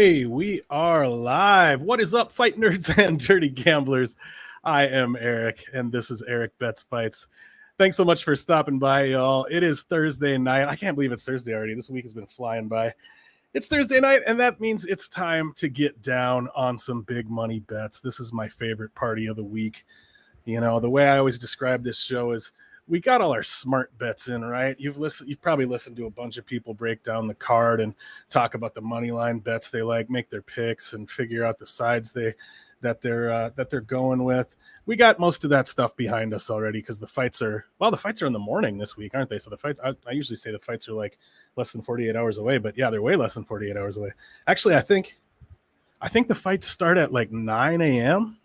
Hey, we are live. What is up, fight nerds and dirty gamblers? I am Erik, and this is Erik Bets Fights. Thanks so much for stopping by, y'all. It is Thursday night. I can't believe it's Thursday already. This week has been flying by. It's Thursday night, and that means it's time to get down on some big money bets. This is my favorite party of the week. You know, the way I always describe this show is we got all our smart bets in, right? You've probably listened to a bunch of people break down the card and talk about the money line bets they like, make their picks, and figure out the sides that they're going with. We got most of that stuff behind us already because the fights are in the morning this week, aren't they? So the fights, I usually say the fights are like less than 48 hours away, but yeah, they're way less than 48 hours away. Actually, I think the fights start at like 9 a.m.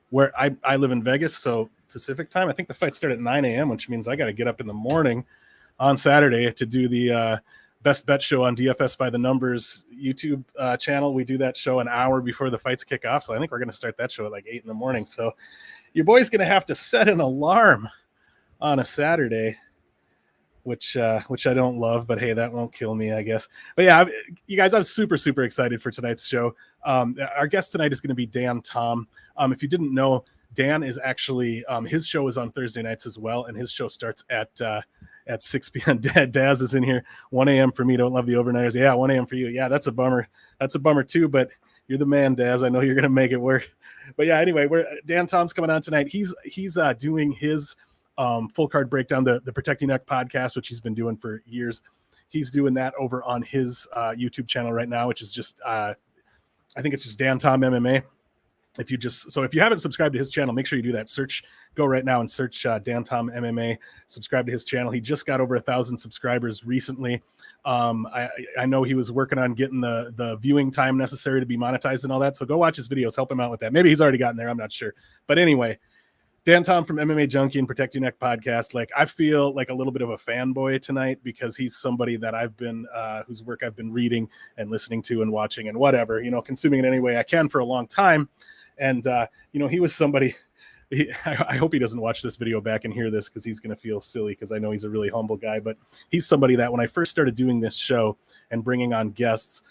where I live in Vegas, so Pacific time. I think the fight started at 9 a.m., which means I got to get up in the morning on Saturday to do the best bet show on DFS by the Numbers YouTube channel. We do that show an hour before the fights kick off. So I think we're going to start that show at like 8 in the morning. So your boy's going to have to set an alarm on a Saturday, which I don't love, but hey, that won't kill me, I guess. But yeah, you guys, I'm super, super excited for tonight's show. Our guest tonight is going to be Dan Tom. If you didn't know, Dan is actually his show is on Thursday nights as well, and his show starts at 6 p.m. Daz is in here. 1 a.m. for me. Don't love the overnighters. Yeah, 1 a.m. for you. Yeah, that's a bummer. That's a bummer too, but you're the man, Daz. I know you're gonna make it work. But yeah, anyway, Dan Tom's coming on tonight. He's doing his full card breakdown, the Protect Your Neck podcast, which he's been doing for years. He's doing that over on his YouTube channel right now, which is just I think it's just Dan Tom MMA. If you haven't subscribed to his channel, make sure you do that. Go right now and search Dan Tom MMA. Subscribe to his channel. He just got over 1,000 subscribers recently. I know he was working on getting the viewing time necessary to be monetized and all that. So go watch his videos, help him out with that. Maybe he's already gotten there. I'm not sure. But anyway, Dan Tom from MMAJunkie and Protect Your Neck podcast. Like, I feel like a little bit of a fanboy tonight because he's somebody that I've been, whose work I've been reading and listening to and watching and whatever, consuming it any way I can for a long time. And, he was somebody, I hope he doesn't watch this video back and hear this because he's going to feel silly because I know he's a really humble guy, but he's somebody that when I first started doing this show and bringing on guests,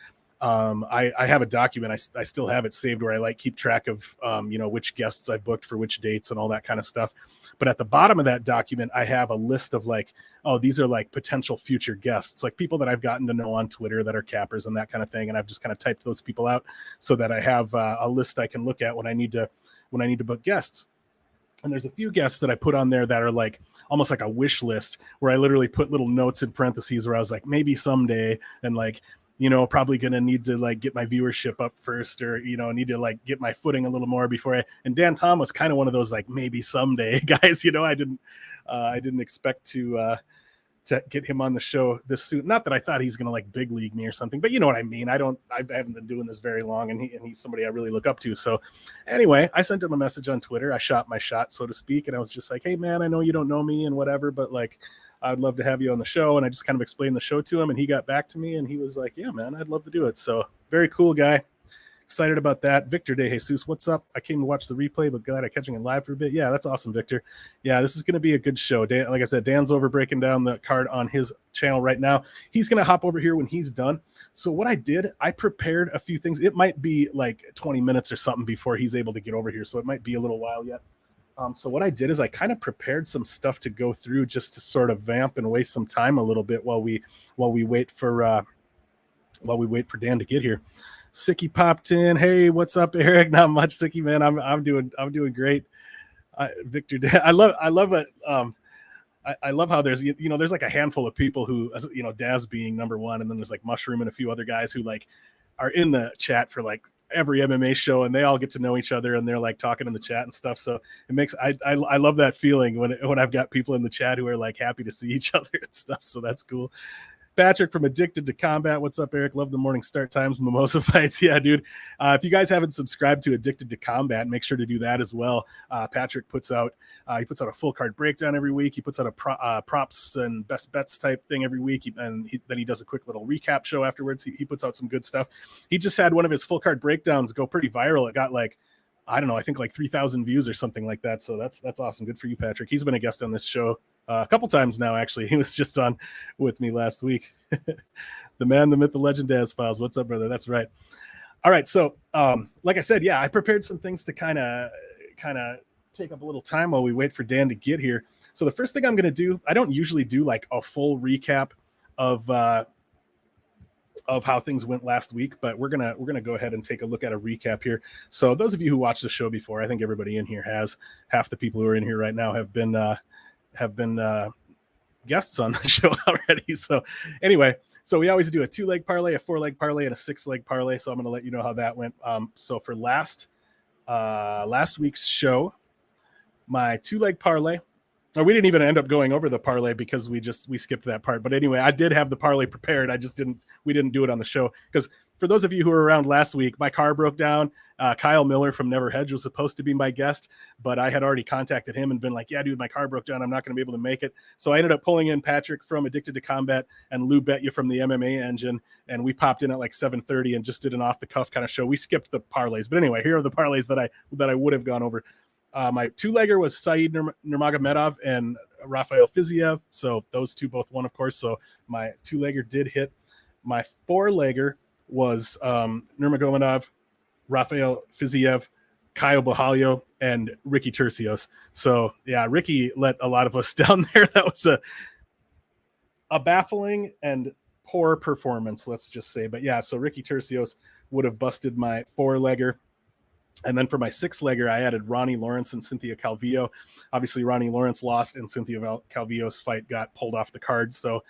I have a document. I still have it saved where I keep track of, which guests I booked for which dates and all that kind of stuff. But at the bottom of that document, I have a list of these are potential future guests, like people that I've gotten to know on Twitter that are cappers and that kind of thing. And I've just kind of typed those people out so that I have a list I can look at when I need to book guests. And there's a few guests that I put on there that are almost like a wish list where I literally put little notes in parentheses where I was like, maybe someday. And probably going to need to get my viewership up first or, need to get my footing a little more before and Dan Tom was kind of one of those maybe someday guys, I didn't expect to get him on the show this soon. Not that I thought he's going to big league me or something, but you know what I mean? I haven't been doing this very long and he's somebody I really look up to. So anyway, I sent him a message on Twitter. I shot my shot, so to speak. And I was just like, hey man, I know you don't know me and whatever, but I'd love to have you on the show. And I just kind of explained the show to him and he got back to me and he was like, yeah, man, I'd love to do it. So very cool guy. Excited about that. Victor De Jesus, what's up? I came to watch the replay, but glad I'm catching it live for a bit. Yeah, that's awesome, Victor. Yeah, this is going to be a good show. Dan, like I said, Dan's over breaking down the card on his channel right now. He's going to hop over here when he's done. So what I did, I prepared a few things. It might be 20 minutes or something before he's able to get over here. So it might be a little while yet. So what I did is I kind of prepared some stuff to go through just to sort of vamp and waste some time a little bit while we wait for Dan to get here. Sicky popped in. Hey, what's up, Erik? Not much, Sicky, man. I'm doing great. Victor, I love it. I love how there's there's a handful of people who Daz being number one, and then there's Mushroom and a few other guys who are in the chat for every MMA show, and they all get to know each other and they're talking in the chat and stuff. So it makes I love that feeling when I've got people in the chat who are happy to see each other and stuff. So that's cool. Patrick from Addicted to Combat. What's up, Erik? Love the morning start times, mimosa fights. Yeah, dude. If you guys haven't subscribed to Addicted to Combat, make sure to do that as well. Patrick puts out a full card breakdown every week. He puts out a props and best bets type thing every week. Then he does a quick little recap show afterwards. He puts out some good stuff. He just had one of his full card breakdowns go pretty viral. It got I don't know, I think 3,000 views or something like that. So that's awesome. Good for you, Patrick. He's been a guest on this show a couple times now, actually. He was just on with me last week. The man, the myth, the legend, Daz Files. What's up, brother? That's right. All right. So, like I said, yeah, I prepared some things to kind of take up a little time while we wait for Dan to get here. So the first thing I'm going to do, I don't usually do like a full recap of how things went last week, but we're gonna go ahead and take a look at a recap here. So those of you who watched the show before, I think everybody in here has. Half the people who are in here right now have been guests on the show already. So anyway, so we always do a 2-leg parlay, a 4-leg parlay, and a 6-leg parlay. So I'm going to let you know how that went. So for last week's show, my 2-leg parlay, or we didn't even end up going over the parlay because we skipped that part. But anyway, I did have the parlay prepared. We didn't do it on the show because for those of you who were around last week, my car broke down. Kyle Miller from Never Hedge was supposed to be my guest, but I had already contacted him and been like, yeah, dude, my car broke down. I'm not going to be able to make it. So I ended up pulling in Patrick from Addicted to Combat and Lou Bet You from the MMA Engine. And we popped in at like 7:30 and just did an off the cuff kind of show. We skipped the parlays, but anyway, here are the parlays that I would have gone over. My 2-legger was Said Nurmagomedov and Rafael Fiziev. So those two both won, of course. So my 2-legger did hit. My 4-legger was Nurmagomedov, Rafael Fiziev, Caio Borralho, and Ricky Tercios. So yeah, Ricky let a lot of us down there. That was a baffling and poor performance, let's just say. But yeah, so Ricky Tercios would have busted my 4-legger. And then for my 6-legger, I added Ronnie Lawrence and Cynthia Calvillo. Obviously, Ronnie Lawrence lost, and Cynthia Calvillo's fight got pulled off the card. So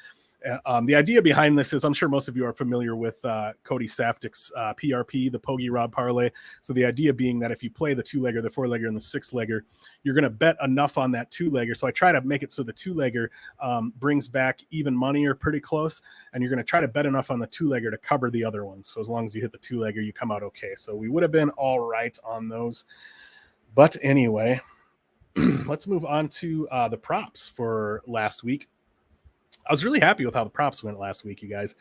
the idea behind this is, I'm sure most of you are familiar with Cody Saftik's PRP, the Pogie Rob Parlay. So the idea being that if you play the 2-legger, the 4-legger, and the 6-legger, you're going to bet enough on that 2-legger. So I try to make it so the 2-legger brings back even money or pretty close, and you're going to try to bet enough on the 2-legger to cover the other ones. So as long as you hit the 2-legger, you come out okay. So we would have been all right on those. But anyway, let's move on to the props for last week. I was really happy with how the props went last week, you guys.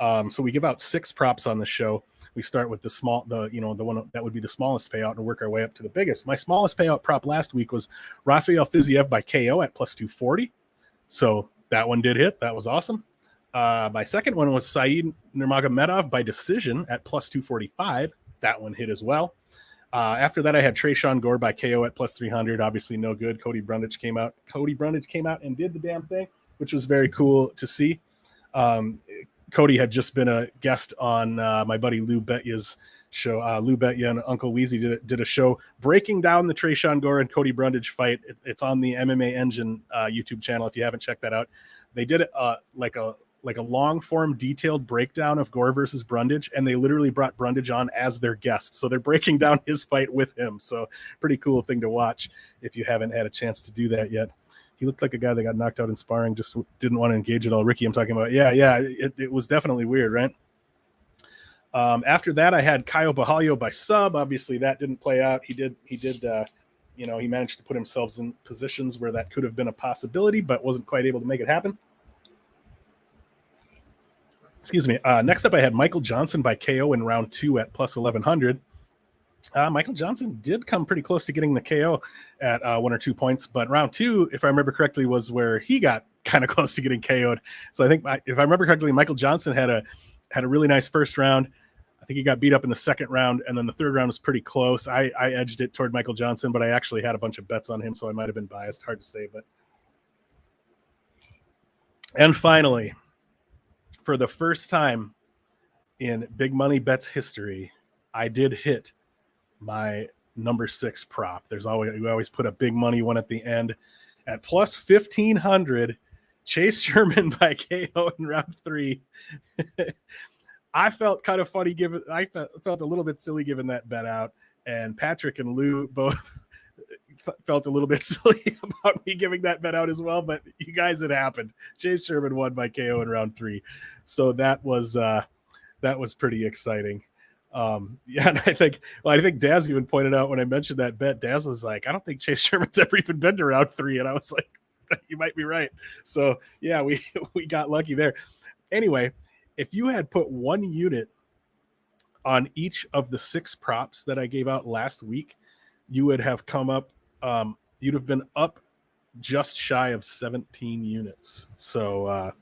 So we give out 6 props on the show. We start with the one that would be the smallest payout and work our way up to the biggest. My smallest payout prop last week was Rafael Fiziev by KO at plus 240. So that one did hit. That was awesome. My second one was Said Nurmagomedov by decision at plus 245. That one hit as well. After that, I had Tresean Gore by KO at plus 300. Obviously, no good. Cody Brundage came out and did the damn thing, which was very cool to see. Cody had just been a guest on my buddy Lou Betya's show. Lou Betya and Uncle Weezy did a show breaking down the Tresean Gore and Cody Brundage fight. It's on the MMA Engine YouTube channel if you haven't checked that out. They did like a long form detailed breakdown of Gore versus Brundage, and they literally brought Brundage on as their guest. So they're breaking down his fight with him. So pretty cool thing to watch if you haven't had a chance to do that yet. He looked like a guy that got knocked out in sparring, just didn't want to engage at all. Ricky, I'm talking about. Yeah, it was definitely weird, right? After that, I had Caio Borralho by sub. Obviously, that didn't play out. He managed to put himself in positions where that could have been a possibility, but wasn't quite able to make it happen. Excuse me. Next up, I had Michael Johnson by KO in round 2 at plus 1100. Michael Johnson did come pretty close to getting the KO at 1 or 2 points, but round 2, if I remember correctly, was where he got kind of close to getting KO'd. So I think, if I remember correctly, Michael Johnson had a really nice first round. I think he got beat up in the second round, and then the third round was pretty close. I edged it toward Michael Johnson, but I actually had a bunch of bets on him, so I might have been biased. Hard to say, but. And finally, for the first time in Big Money Bets history, I did hit my number 6 prop. We always put a big money one at the end at plus 1,500. Chase Sherman by KO in round 3. I felt kind of funny I felt a little bit silly giving that bet out, and Patrick and Lou both felt a little bit silly about me giving that bet out as well, but you guys, it happened. Chase Sherman won by KO in round 3. So that was pretty exciting. And I think Daz even pointed out when I mentioned that bet, Daz was like, I don't think Chase Sherman's ever even been to round 3. And I was like, you might be right. So yeah, we got lucky there. Anyway, if you had put 1 unit on each of the 6 props that I gave out last week, you would have come up, you'd have been up just shy of 17 units. So,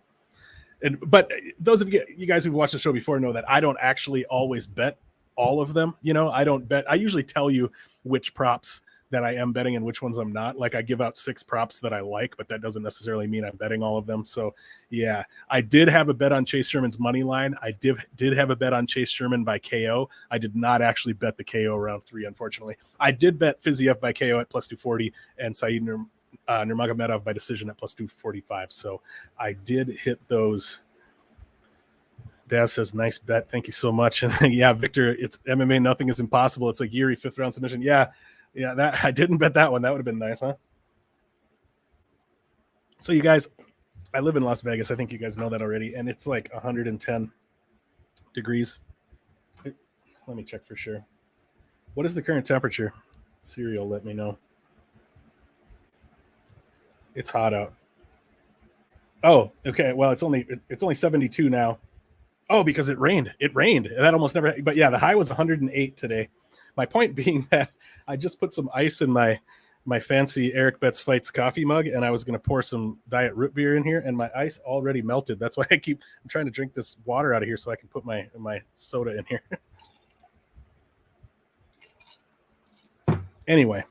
but those of you guys who've watched the show before know that I don't actually always bet all of them. You know, I don't bet. I usually tell you which props that I am betting and which ones I'm not. Like I give out 6 props that I like, but that doesn't necessarily mean I'm betting all of them. So yeah, I did have a bet on Chase Sherman's money line. I did have a bet on Chase Sherman by KO. I did not actually bet the KO round 3, unfortunately. I did bet Fiziev by KO at plus 240 and Saeed Nurmagomedov by decision at plus 245. So I did hit those. Daz says, nice bet. Thank you so much. And yeah, Victor, it's MMA. Nothing is impossible. It's like Yuri 5th round submission. Yeah, that I didn't bet that one. That would have been nice, huh? So you guys, I live in Las Vegas. I think you guys know that already. And it's like 110 degrees. Let me check for sure. What is the current temperature? Serial, let me know. It's hot out. Oh, okay. Well, it's only 72 now. Oh, because it rained. It rained. That almost never. But yeah, the high was 108 today. My point being that I just put some ice in my fancy Erik Betts Fights coffee mug, and I was going to pour some diet root beer in here, and my ice already melted. That's why I'm trying to drink this water out of here so I can put my soda in here. Anyway.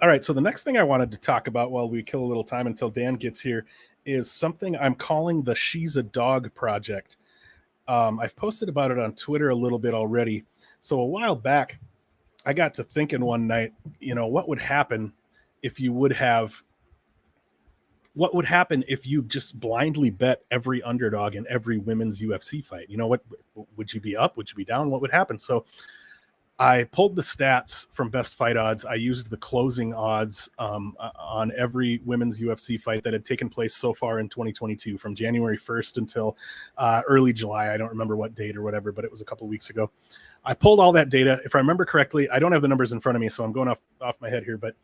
All right, so the next thing I wanted to talk about while we kill a little time until Dan gets here is something I'm calling the She's a Dog project. I've posted about it on Twitter a little bit already. So a while back, I got to thinking one night, you know, what would happen if you just blindly bet every underdog in every women's UFC fight? You know, what would you be up? Would you be down? What would happen? So I pulled the stats from Best Fight Odds. I used the closing odds on every women's UFC fight that had taken place so far in 2022, from January 1st until early July. I don't remember what date or whatever, but it was a couple of weeks ago. I pulled all that data. If I remember correctly, I don't have the numbers in front of me, so I'm going off my head here, but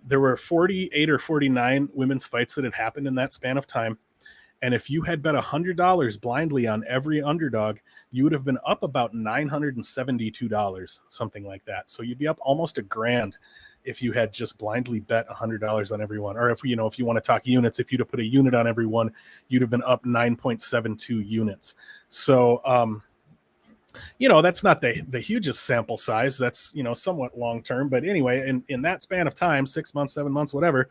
there were 48 or 49 women's fights that had happened in that span of time. And if you had bet $100 blindly on every underdog, you would have been up about $972, something like that. So you'd be up almost $1,000 if you had just blindly bet $100 on everyone. Or if you want to talk units, if you'd have put a unit on everyone, you'd have been up 9.72 units. So, that's not the hugest sample size. That's, somewhat long-term. But anyway, in that span of time, 6 months, 7 months, whatever,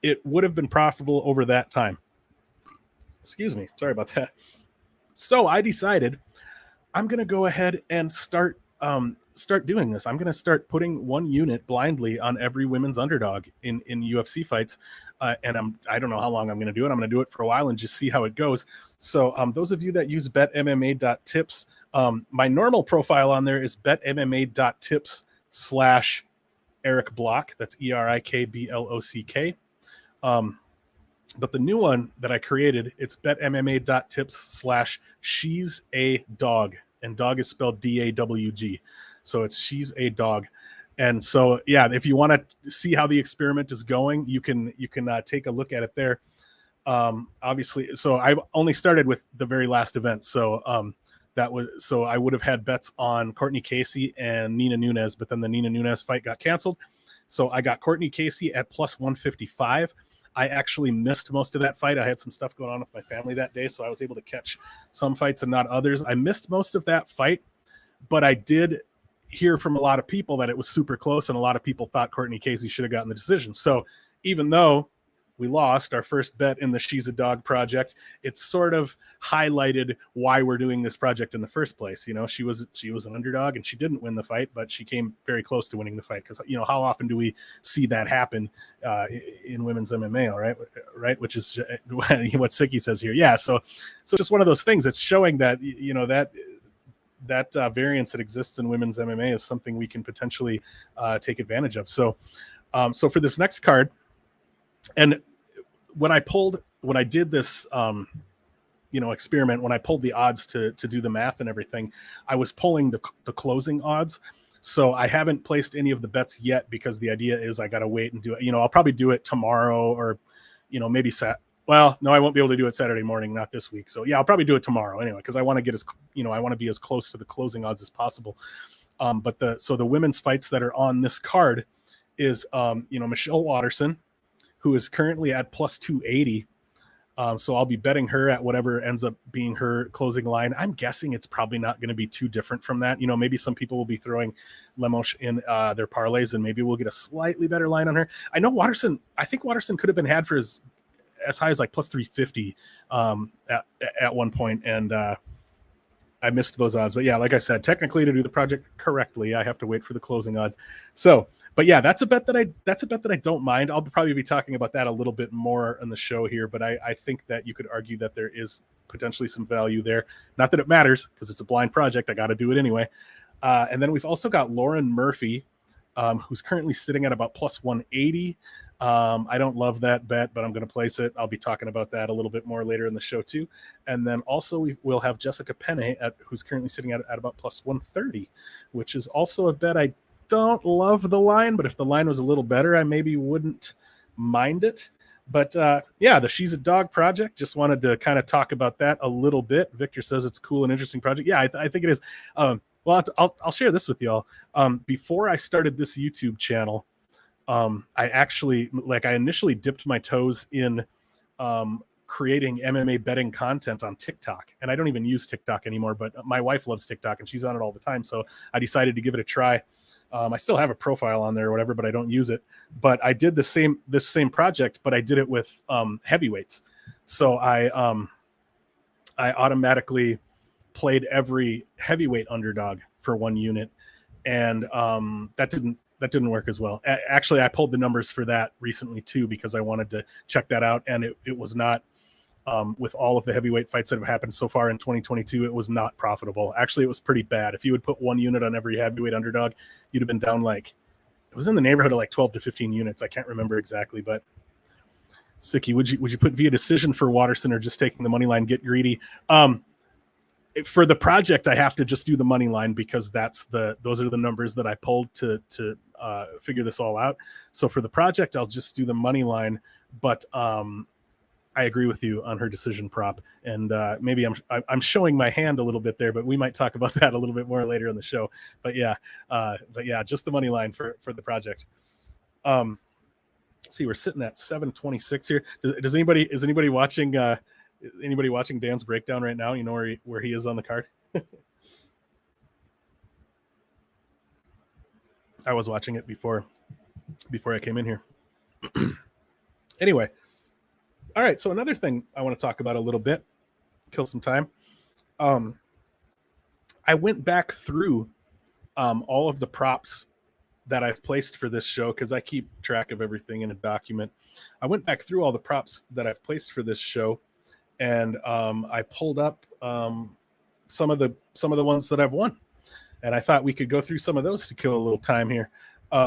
it would have been profitable over that time. Excuse me. Sorry about that. So I decided I'm going to go ahead and start doing this. I'm going to start putting one unit blindly on every women's underdog in UFC fights. And I don't know how long I'm going to do it. I'm going to do it for a while and just see how it goes. So those of you that use betmma.tips, my normal profile on there is betmma.tips/erikblock. That's ERIKBLOCK. But the new one that I created, it's betmma.tips/she's a dog, and dog is spelled DAWG. So it's she's a dog. And so, yeah, if you want to see how the experiment is going, you can take a look at it there. Obviously, so I've only started with the very last event. So so I would have had bets on Courtney Casey and Nina Nunes, but then the Nina Nunes fight got canceled. So I got Courtney Casey at plus 155. I actually missed most of that fight. I had some stuff going on with my family that day, so I was able to catch some fights and not others. I missed most of that fight, but I did hear from a lot of people that it was super close, and a lot of people thought Courtney Casey should have gotten the decision. So even though we lost our first bet in the She's a Dog project, it's sort of highlighted why we're doing this project in the first place. She was an underdog and she didn't win the fight, but she came very close to winning the fight, because how often do we see that happen in women's MMA? All right, which is what Siki says here. Yeah, so just one of those things that's showing that that variance that exists in women's MMA is something we can potentially take advantage of. So for this next card, and when I did this, experiment, when I pulled the odds to do the math and everything, I was pulling the closing odds. So I haven't placed any of the bets yet, because the idea is I got to wait and do it. I'll probably do it tomorrow, or, maybe well, no, I won't be able to do it Saturday morning, not this week. So yeah, I'll probably do it tomorrow anyway, because I want to get I want to be as close to the closing odds as possible. But the women's fights that are on this card is, Michelle Watterson, who is currently at plus 280. So I'll be betting her at whatever ends up being her closing line. I'm guessing it's probably not going to be too different from that. Maybe some people will be throwing Lemos in their parlays, and maybe we'll get a slightly better line on her. I know I think Watterson could have been had for as high as like plus 350 at one point, and I missed those odds. But yeah, like I said, technically to do the project correctly, I have to wait for the closing odds. So, but yeah, that's a bet that I don't mind. I'll probably be talking about that a little bit more on the show here, but I think that you could argue that there is potentially some value there. Not that it matters because it's a blind project. I got to do it anyway. And then we've also got Lauren Murphy, who's currently sitting at about plus 180. I don't love that bet, but I'm going to place it. I'll be talking about that a little bit more later in the show too. And then also we'll have Jessica Penne, who's currently sitting at about plus 130, which is also a bet. I don't love the line, but if the line was a little better, I maybe wouldn't mind it. But yeah, the She's a Dog project, just wanted to kind of talk about that a little bit. Victor says it's cool and interesting project. Yeah, I think it is. Well, I'll share this with y'all. Before I started this YouTube channel, I initially dipped my toes in creating MMA betting content on TikTok, and I don't even use TikTok anymore, but my wife loves TikTok and she's on it all the time. So I decided to give it a try. I still have a profile on there or whatever, but I don't use it. But I did this same project, but I did it with heavyweights. So I automatically played every heavyweight underdog for one unit, and that didn't work as well. Actually, I pulled the numbers for that recently too because I wanted to check that out, and it was not with all of the heavyweight fights that have happened so far in 2022. It was not profitable. Actually, it was pretty bad. If you would put one unit on every heavyweight underdog, you'd have been down it was in the neighborhood of like 12 to 15 units. I can't remember exactly, but Sicky, would you put via decision for Watterson or just taking the money line? Get greedy. For the project, I have to just do the money line because those are the numbers that I pulled to figure this all out. So for the project, I'll just do the money line, but I agree with you on her decision prop, and maybe I'm showing my hand a little bit there, but we might talk about that a little bit more later in the show. But yeah, just the money line for the project. Let's see, we're sitting at 726 here. Is anybody watching? Anybody watching Dan's breakdown right now? You know where he is on the card? I was watching it before I came in here. Anyway, all right. So another thing I want to talk about a little bit, kill some time. I went back through all of the props that I've placed for this show because I keep track of everything in a document. I went back through all the props that I've placed for this show, and I pulled up some of the ones that I've won, and I thought we could go through some of those to kill a little time here.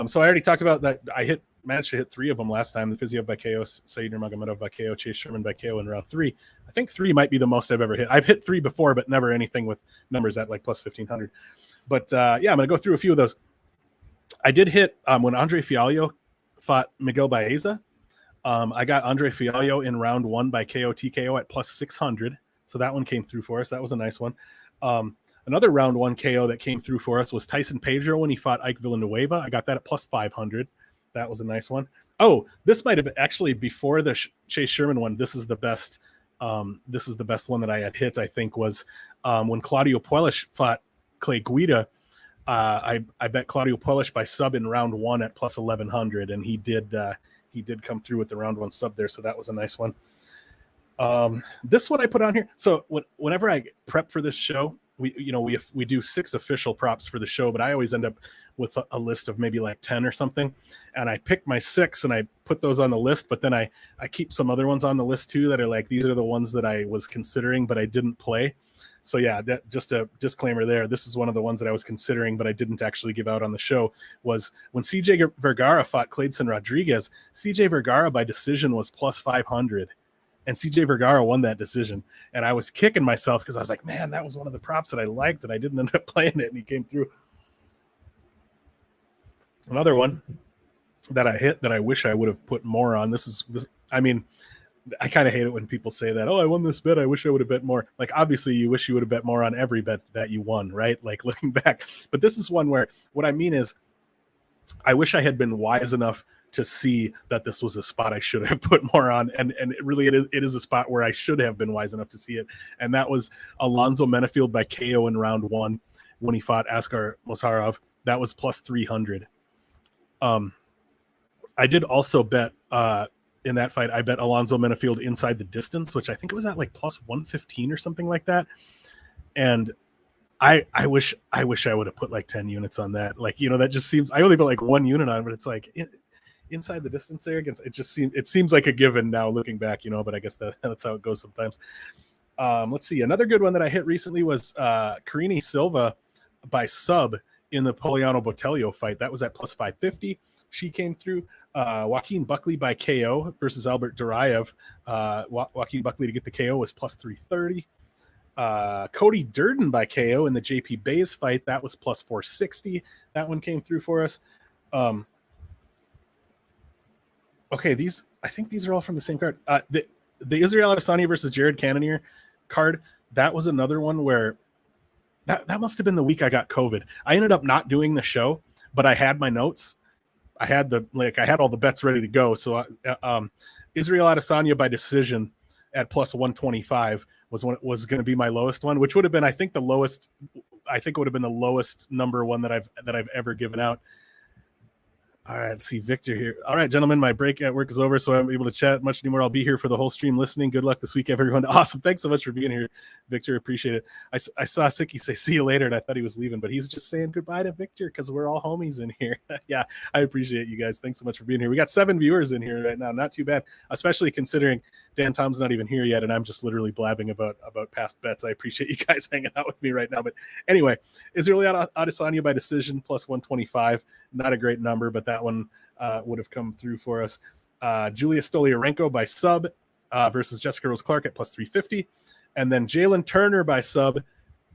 So I already talked about that. I managed to hit 3 of them last time: the Fiziev by KO, Said Nurmagomedov by KO, Chase Sherman by KO in round 3. I think 3 might be the most I've ever hit. I've hit 3 before, but never anything with numbers at like plus 1,500. But yeah, I'm going to go through a few of those. I did hit when Andre Fialho fought Miguel Baeza. I got Andre Fialho in round 1 by KO TKO at plus 600. So that one came through for us. That was a nice one. Another round 1 KO that came through for us was Tyson Pedro when he fought Ike Villanueva. I got that at plus 500. That was a nice one. Oh, this might have been actually before the Chase Sherman one. This is the best. This is the best one that I had hit, I think, was when Claudio Puelles fought Clay Guida. I bet Claudio Puelles by sub in round 1 at plus 1,100, and he did come through with the round 1 sub there, so that was a nice one. This one I put on here. So whenever I prep for this show, we do 6 official props for the show, but I always end up with a list of maybe like 10 or something, and I pick my 6 and I put those on the list, but then I keep some other ones on the list too that are like, these are the ones that I was considering but I didn't play. So yeah, that just a disclaimer there. This is one of the ones that I was considering, but I didn't actually give out on the show, was when CJ Vergara fought Clayton Rodriguez. CJ Vergara by decision was plus 500, and CJ Vergara won that decision. And I was kicking myself because I was like, man, that was one of the props that I liked, and I didn't end up playing it, and he came through. Another one that I hit that I wish I would have put more on. I kind of hate it when people say that, oh, I won this bet, I wish I would have bet more. Like, obviously, you wish you would have bet more on every bet that you won, right? Like, looking back. But this is one where what I mean is I wish I had been wise enough to see that this was a spot I should have put more on, and it is a spot where I should have been wise enough to see it, and that was Alonzo Menafield by KO in round 1 when he fought Askar Mosharov. That was plus 300. I did also bet in that fight. I bet Alonzo Menafield inside the distance, which I think it was at like plus 115 or something like that, and I wish I would have put like 10 units on that. Like, that just seems, I only put like 1 unit on, but it's like inside the distance there against, it seems like a given now looking back, but I guess that's how it goes sometimes. Let's see. Another good one that I hit recently was Karine Silva by sub in the Poliano Botelho fight. That was at plus 550. She came through. Joaquin Buckley by KO versus Albert Duraev. Joaquin Buckley to get the KO was plus 330. Cody Durden by KO in the JP Bays fight. That was plus 460. That one came through for us. Okay, I think these are all from the same card. The Israel Adesanya versus Jared Cannonier card, that was another one where that must have been the week I got COVID. I ended up not doing the show, but I had my notes. I had all the bets ready to go. So Israel Adesanya by decision at plus 125 was going to be my lowest one, which would have been, I think, the lowest. I think it would have been the lowest number one that I've ever given out. All right, let's see Victor here. All right, gentlemen, my break at work is over, so I'm able to chat much anymore. I'll be here for the whole stream listening. Good luck this week, everyone. Awesome. Thanks so much for being here, Victor. Appreciate it. I saw Sicky say see you later, and I thought he was leaving, but he's just saying goodbye to Victor because we're all homies in here. Yeah, I appreciate you guys. Thanks so much for being here. We got 7 viewers in here right now. Not too bad, especially considering Dan Tom's not even here yet, and I'm just literally blabbing about past bets. I appreciate you guys hanging out with me right now. But anyway, Israel Adesanya by decision plus 125. Not a great number, but that one would have come through for us. Julia Stoliarenko by sub versus Jessica Rose Clark at plus 350. And then Jalen Turner by sub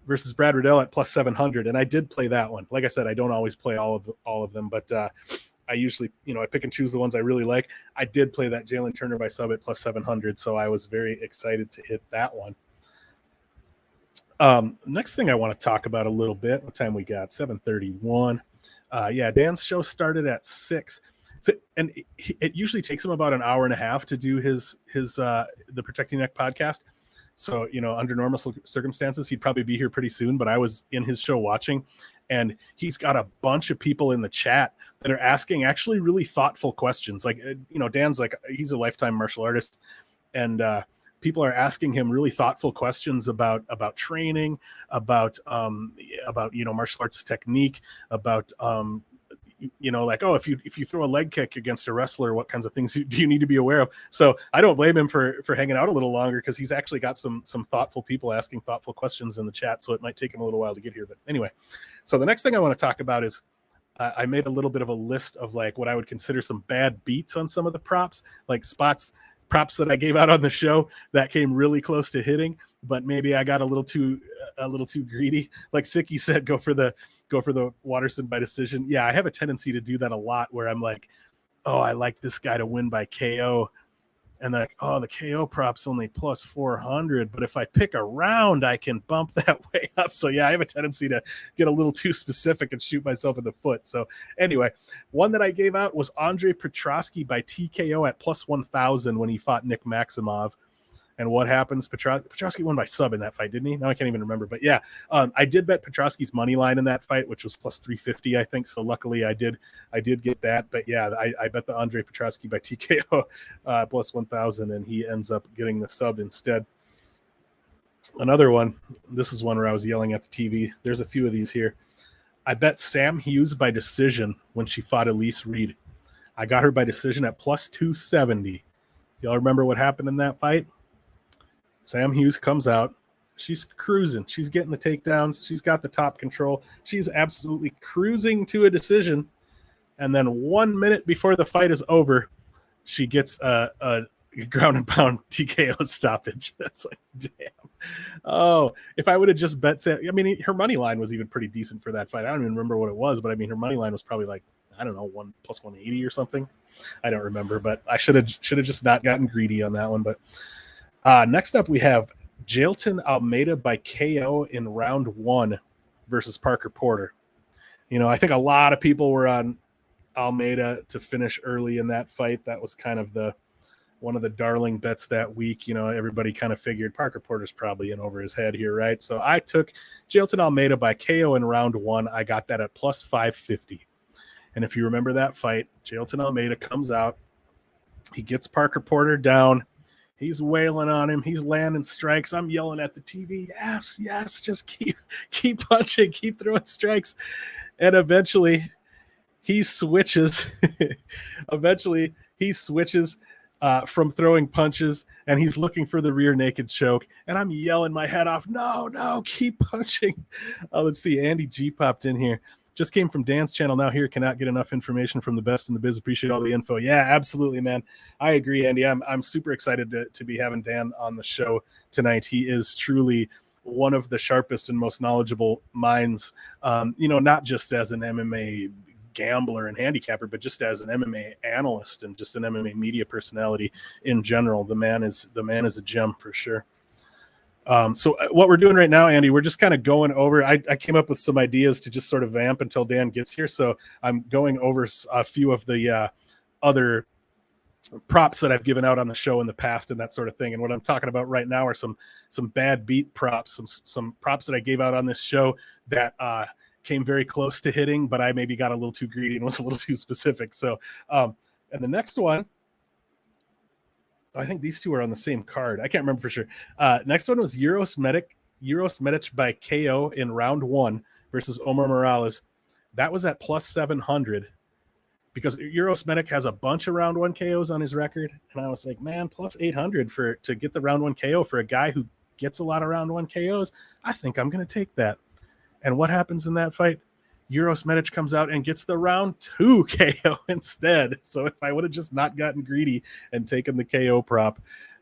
versus Brad Riddell at plus 700. And I did play that one. Like I said, I don't always play all of them, but I usually, I pick and choose the ones I really like. I did play that Jalen Turner by sub at plus 700. So I was very excited to hit that one. Next thing I want to talk about a little bit. What time we got? 7:31. Yeah, Dan's show started at 6. So, and it usually takes him about an hour and a half to do his the Protecting Neck podcast. So, under normal circumstances, he'd probably be here pretty soon, but I was in his show watching, and he's got a bunch of people in the chat that are asking actually really thoughtful questions. Like, Dan's like, he's a lifetime martial artist, and people are asking him really thoughtful questions about training, about martial arts technique, about like, oh, if you throw a leg kick against a wrestler, what kinds of things do you need to be aware of? So I don't blame him for hanging out a little longer, because he's actually got some thoughtful people asking thoughtful questions in the chat. So it might take him a little while to get here. But anyway, so the next thing I want to talk about is I made a little bit of a list of like what I would consider some bad beats on some of the props, like props that I gave out on the show that came really close to hitting, but maybe I got a little too greedy. Like Sicky said, go for the Waterson by decision. Yeah, I have a tendency to do that a lot, where I'm like, oh, I like this guy to win by KO, and then like, oh, the KO prop's only plus 400, but if I pick a round, I can bump that way up. So yeah, I have a tendency to get a little too specific and shoot myself in the foot. So anyway, one that I gave out was Andre Petrosky by TKO at plus 1,000 when he fought Nick Maximov. And what happens? Petrosky won by sub in that fight, didn't he? No, I can't even remember. But yeah, I did bet Petrosky's money line in that fight, which was plus 350, I think. So luckily, I did get that. But yeah, I bet the Andre Petrosky by TKO plus 1,000, and he ends up getting the sub instead. Another one. This is one where I was yelling at the TV. There's a few of these here. I bet Sam Hughes by decision when she fought Elise Reed. I got her by decision at plus 270. Y'all remember what happened in that fight? Sam Hughes comes out. She's cruising. She's getting the takedowns. She's got the top control. She's absolutely cruising to a decision. And then 1 minute before the fight is over, she gets a ground and pound TKO stoppage. That's like, damn. Oh, if I would have just bet Sam, I mean, her money line was even pretty decent for that fight. I don't even remember what it was, but I mean, her money line was probably like, I don't know, 1 plus 180 or something. I don't remember, but I should have just not gotten greedy on that one. But next up, we have Jailton Almeida by KO in round 1 versus Parker Porter. I think a lot of people were on Almeida to finish early in that fight. That was kind of one of the darling bets that week. Everybody kind of figured Parker Porter's probably in over his head here, right? So I took Jailton Almeida by KO in round 1. I got that at plus 550. And if you remember that fight, Jailton Almeida comes out. He gets Parker Porter down. He's wailing on him. He's landing strikes. I'm yelling at the TV, yes, just keep punching, keep throwing strikes. And eventually he switches. From throwing punches, and he's looking for the rear naked choke. And I'm yelling my head off, no, keep punching. Let's see. Andy G popped in here. Just came from Dan's channel now here. Cannot get enough information from the best in the biz. Appreciate all the info. Yeah, absolutely, man. I agree, Andy. I'm super excited to be having Dan on the show tonight. He is truly one of the sharpest and most knowledgeable minds, not just as an MMA gambler and handicapper, but just as an MMA analyst and just an MMA media personality in general. The man is a gem for sure. So what we're doing right now, Andy, we're just kind of going over. I came up with some ideas to just sort of vamp until Dan gets here. So I'm going over a few of the other props that I've given out on the show in the past and that sort of thing. And what I'm talking about right now are some bad beat props, some props that I gave out on this show that came very close to hitting, but I maybe got a little too greedy and was a little too specific. So, and the next one, I think these two are on the same card. I can't remember for sure. Next one was Euros Medic by KO in round 1 versus Omar Morales. That was at plus 700 because Euros Medic has a bunch of round 1 KOs on his record. And I was like, man, plus 800 to get the round 1 KO for a guy who gets a lot of round 1 KOs. I think I'm going to take that. And what happens in that fight? Euros Medic comes out and gets the round 2 KO instead. So if I would have just not gotten greedy and taken the KO prop,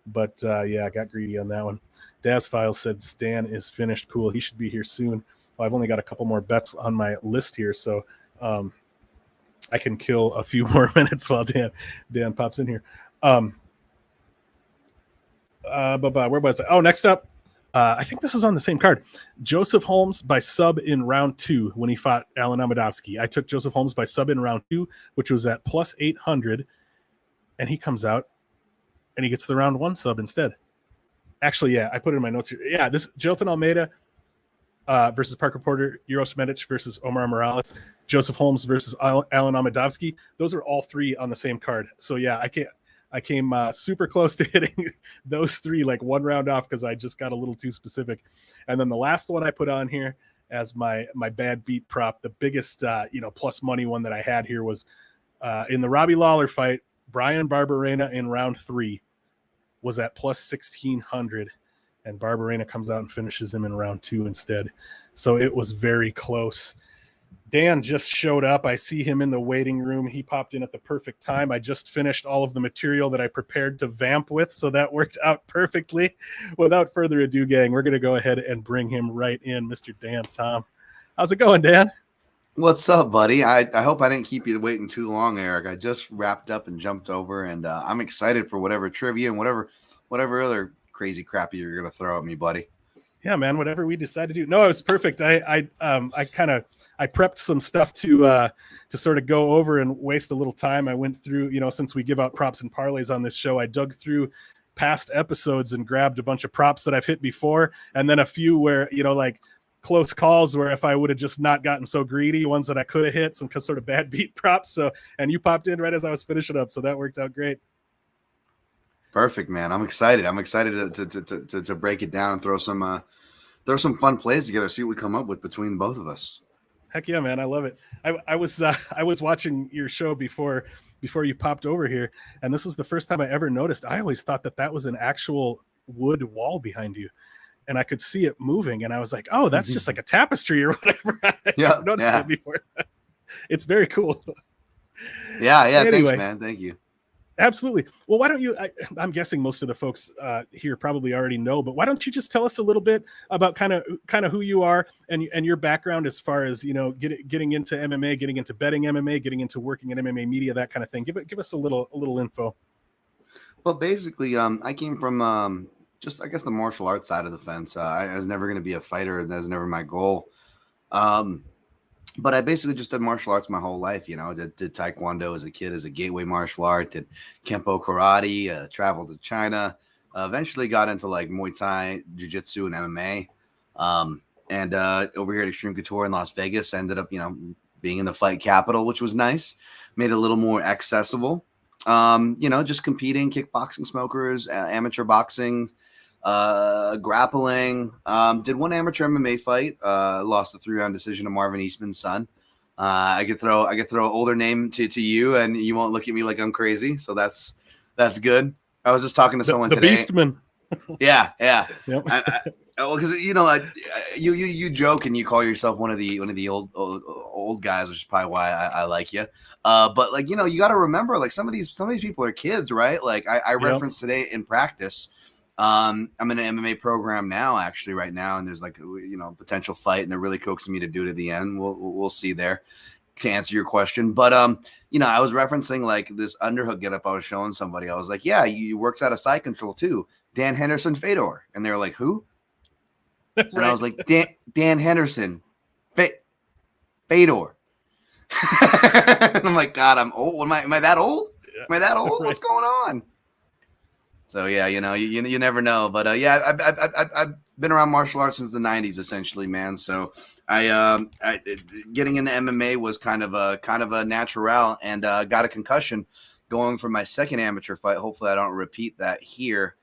but I got greedy on that one. Daz Files said Stan is finished. Cool. He should be here soon. Well, I've only got a couple more bets on my list here, so I can kill a few more minutes while Dan pops in here. Where was I? Oh, next up. I think this is on the same card. Joseph Holmes by sub in round 2 when he fought Alan Amadovsky. I took Joseph Holmes by sub in round 2, which was at plus 800, and he comes out and he gets the round 1 sub instead. Actually, yeah, I put it in my notes here. Yeah, this Jailton Almeida versus Parker Porter, Euros Medic versus Omar Morales, Joseph Holmes versus Alan Amadovsky. Those are all 3 on the same card. So yeah, I came super close to hitting those 3 like one round off because I just got a little too specific. And then the last one I put on here as my bad beat prop, the biggest plus money one that I had here was in the Robbie Lawler fight. Brian Barberena in round 3 was at plus 1,600, and Barberena comes out and finishes him in round 2 instead. So it was very close. Dan just showed up. I see him in the waiting room. He popped in at the perfect time. I just finished all of the material that I prepared to vamp with, so that worked out perfectly. Without further ado, gang, we're going to go ahead and bring him right in, Mr. Dan Tom. How's it going, Dan? What's up, buddy? I hope I didn't keep you waiting too long, Eric. I just wrapped up and jumped over, and I'm excited for whatever trivia and whatever other crazy crap you're going to throw at me, buddy. Yeah, man, whatever we decide to do. No, it was perfect. I prepped some stuff to sort of go over and waste a little time. I went through, since we give out props and parlays on this show, I dug through past episodes and grabbed a bunch of props that I've hit before, and then a few where, like close calls where if I would have just not gotten so greedy, ones that I could have hit, some sort of bad beat props. So, and you popped in right as I was finishing up, so that worked out great. Perfect, man. I'm excited. I'm excited to break it down and throw some fun plays together. See what we come up with between both of us. Heck yeah, man! I love it. I was watching your show before you popped over here, and this was the first time I ever noticed. I always thought that was an actual wood wall behind you, and I could see it moving, and I was like, "Oh, that's just like a tapestry or whatever." Yeah, noticed that before. It's very cool. Yeah. Anyway, thanks, man. Thank you. Absolutely. Well, why don't you, I'm guessing most of the folks here probably already know, but why don't you just tell us a little bit about kind of who you are and your background as far as, getting into MMA, getting into betting MMA, getting into working in MMA media, that kind of thing. Give us a little info. Well, basically, I came from just, I guess, the martial arts side of the fence. I was never going to be a fighter. That was never my goal. but I basically just did martial arts my whole life. You know, did Taekwondo as a kid as a gateway martial art, did Kempo karate, traveled to China, eventually got into like Muay Thai, Jiu-Jitsu, and MMA. And over here at Extreme Couture in Las Vegas, ended up, being in the fight capital, which was nice, made it a little more accessible. Just competing, kickboxing smokers, amateur boxing, grappling. Did one amateur MMA fight. Lost a 3-round decision to Marvin Eastman's son. I could throw an older name to you, and you won't look at me like I'm crazy. So that's good. I was just talking to someone the today. Beastman. Yeah. Yep. Well, because you joke and you call yourself one of the old guys, which is probably why I like you. But like you got to remember, like some of these people are kids, right? Like I referenced today in practice. I'm in an MMA program now, actually, right now, and there's like potential fight, and they're really coaxing me to do it at the end. We'll see there to answer your question. But I was referencing like this underhook getup I was showing somebody. I was like, yeah, you works out of side control too. Dan Henderson Fedor, and they were like, who? Right. And I was like, Dan Henderson, Fedor. And I'm like, God, I'm old. Am I that old? Yeah. Am I that old? Right. What's going on? So yeah, you never know. But I've been around martial arts since the '90s, essentially, man. So I getting into MMA was kind of a natural, and got a concussion going for my second amateur fight. Hopefully, I don't repeat that here.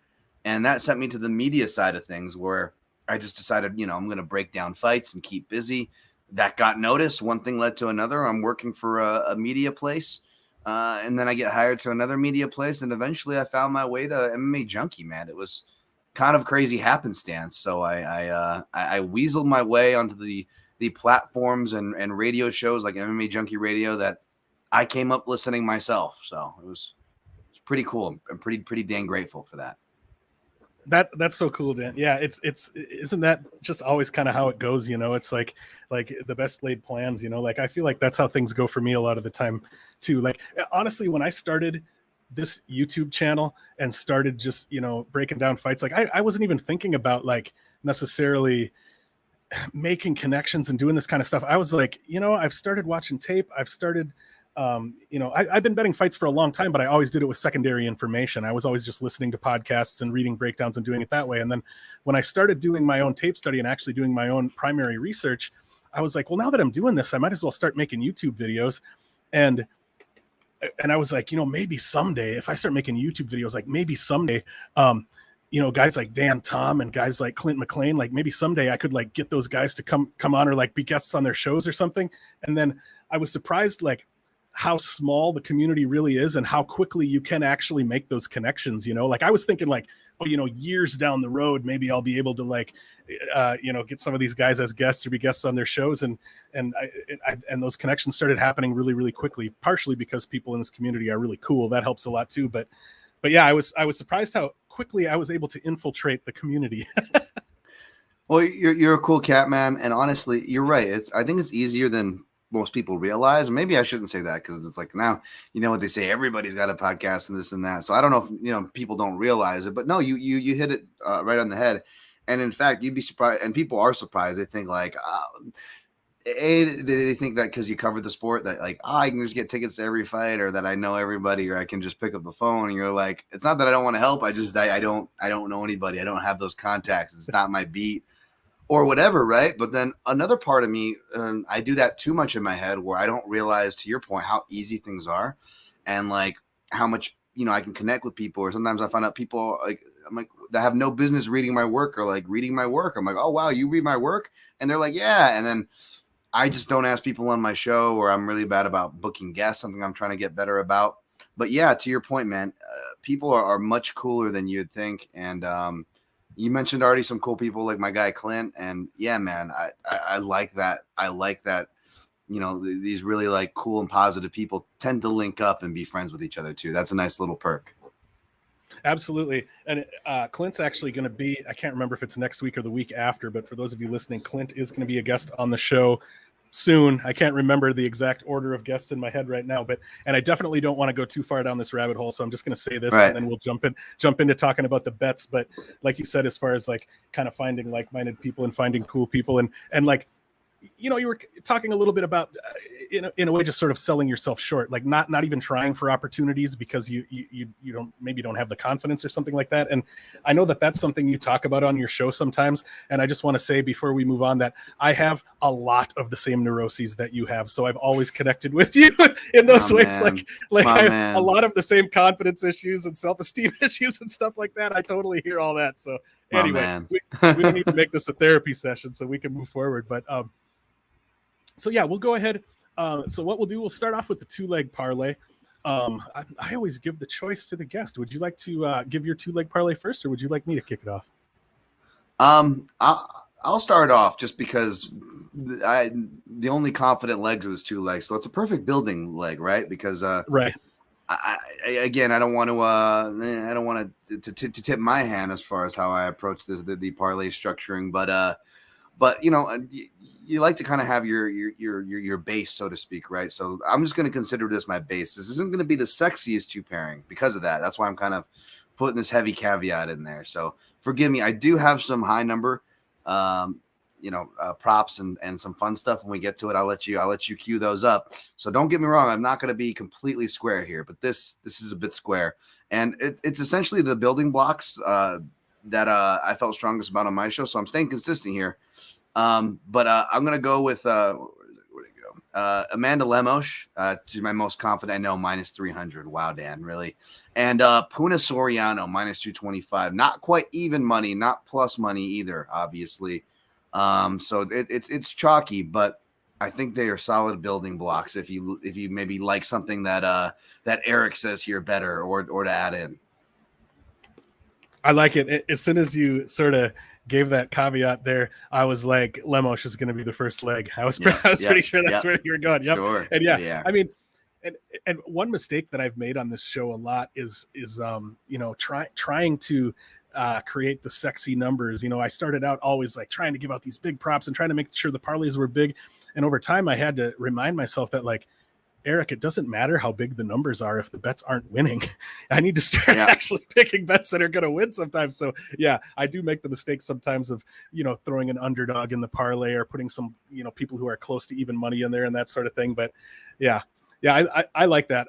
And that sent me to the media side of things, where I just decided, I'm going to break down fights and keep busy. That got noticed. One thing led to another. I'm working for a media place, and then I get hired to another media place, and eventually I found my way to MMAJunkie, man. It was kind of crazy happenstance. So I weaseled my way onto the platforms and radio shows like MMAJunkie Radio that I came up listening myself. So it was pretty cool. I'm pretty dang grateful for that. That's so cool, Dan. Yeah, it's isn't that just always kind of how it goes? It's like the best laid plans. Like I feel like that's how things go for me a lot of the time too. Like honestly, when I started this YouTube channel and started just breaking down fights, like I wasn't even thinking about like necessarily making connections and doing this kind of stuff. I was like, I've started watching tape. I've started I've been betting fights for a long time, but I always did it with secondary information. I was always just listening to podcasts and reading breakdowns and doing it that way. And then when I started doing my own tape study and actually doing my own primary research, I was like, well, now that I'm doing this, I might as well start making YouTube videos. And I was like, maybe someday if I start making YouTube videos, like maybe someday, guys like Dan Tom and guys like Clint McLean, like maybe someday I could like get those guys to come on or like be guests on their shows or something. And then I was surprised, like, how small the community really is and how quickly you can actually make those connections. Like I was thinking like, oh, years down the road, maybe I'll be able to like, get some of these guys as guests or be guests on their shows. And those connections started happening really, really quickly, partially because people in this community are really cool. That helps a lot too. But yeah, I was surprised how quickly I was able to infiltrate the community. Well, you're a cool cat, man. And honestly, you're right. I think it's easier than most people realize. Maybe I shouldn't say that, because it's like now, what they say, everybody's got a podcast and this and that. So I don't know if, people don't realize it, but no, you hit it right on the head. And in fact, you'd be surprised, and people are surprised. They think like, they think that because you cover the sport that like, I can just get tickets to every fight, or that I know everybody, or I can just pick up the phone. And you're like, it's not that I don't want to help. I don't know anybody. I don't have those contacts. It's not my beat. Or whatever, right? But then another part of me, I do that too much in my head, where I don't realize, to your point, how easy things are, and like how much I can connect with people. Or sometimes I find out people I'm like that have no business reading my work, or like reading my work. I'm like, oh wow, you read my work, and they're like, yeah. And then I just don't ask people on my show, or I'm really bad about booking guests, something I'm trying to get better about. But yeah, to your point, man, people are much cooler than you'd think, and you mentioned already some cool people like my guy Clint, and yeah, man, I like that. I like that. These really like cool and positive people tend to link up and be friends with each other too. That's a nice little perk. Absolutely. And Clint's actually going to be, I can't remember if it's next week or the week after, but for those of you listening, Clint is going to be a guest on the show soon. I can't remember the exact order of guests in my head right now, and I definitely don't want to go too far down this rabbit hole. So I'm just going to say this, right, and then we'll jump into talking about the bets. But like you said, as far as like kind of finding like-minded people and finding cool people and like you were talking a little bit about in a way just sort of selling yourself short, like not even trying for opportunities because you don't have the confidence or something like that. And I know that that's something you talk about on your show sometimes. And I just want to say before we move on that I have a lot of the same neuroses that you have, so I've always connected with you in those ways. Man. Like I have a lot of the same confidence issues and self-esteem issues and stuff like that. I totally hear all that. So anyway, we don't need to make this a therapy session, so we can move forward. But so yeah, we'll go ahead. So what we'll do, we'll start off with the 2-leg parlay. I always give the choice to the guest. Would you like to give your 2-leg parlay first, or would you like me to kick it off? I'll start off just because the only confident legs are those 2 legs, so it's a perfect building leg, right? Because right. I don't want to tip my hand as far as how I approach the parlay structuring, but you like to kind of have your base, so to speak, right? So I'm just going to consider this my base. This isn't going to be the sexiest 2 pairing because of that. That's why I'm kind of putting this heavy caveat in there. So forgive me. I do have some high number, props and some fun stuff. When we get to it, I'll let you cue those up. So don't get me wrong. I'm not going to be completely square here, but this is a bit square, and it's essentially the building blocks that I felt strongest about on my show. So I'm staying consistent here. But I'm going to go with, where'd it go? Amanda Lemos, she's my most confident. I know, -300. Wow, Dan, really? And Puna Soriano, -225. Not quite even money, not plus money either, obviously. So it's chalky, but I think they are solid building blocks. If you maybe like something that Erik says here better, or to add in. I like it. As soon as you sort of gave that caveat there, I was like, Lemos is going to be the first leg. I was pretty sure that's where you were going. Yep. Sure. And yeah, I mean, and one mistake that I've made on this show a lot is trying to create the sexy numbers. I started out always like trying to give out these big props and trying to make sure the parlays were big. And over time, I had to remind myself that, like, Erik, it doesn't matter how big the numbers are if the bets aren't winning. I need to start actually picking bets that are going to win sometimes. So yeah, I do make the mistake sometimes of, throwing an underdog in the parlay or putting some, people who are close to even money in there and that sort of thing. But yeah, I like that.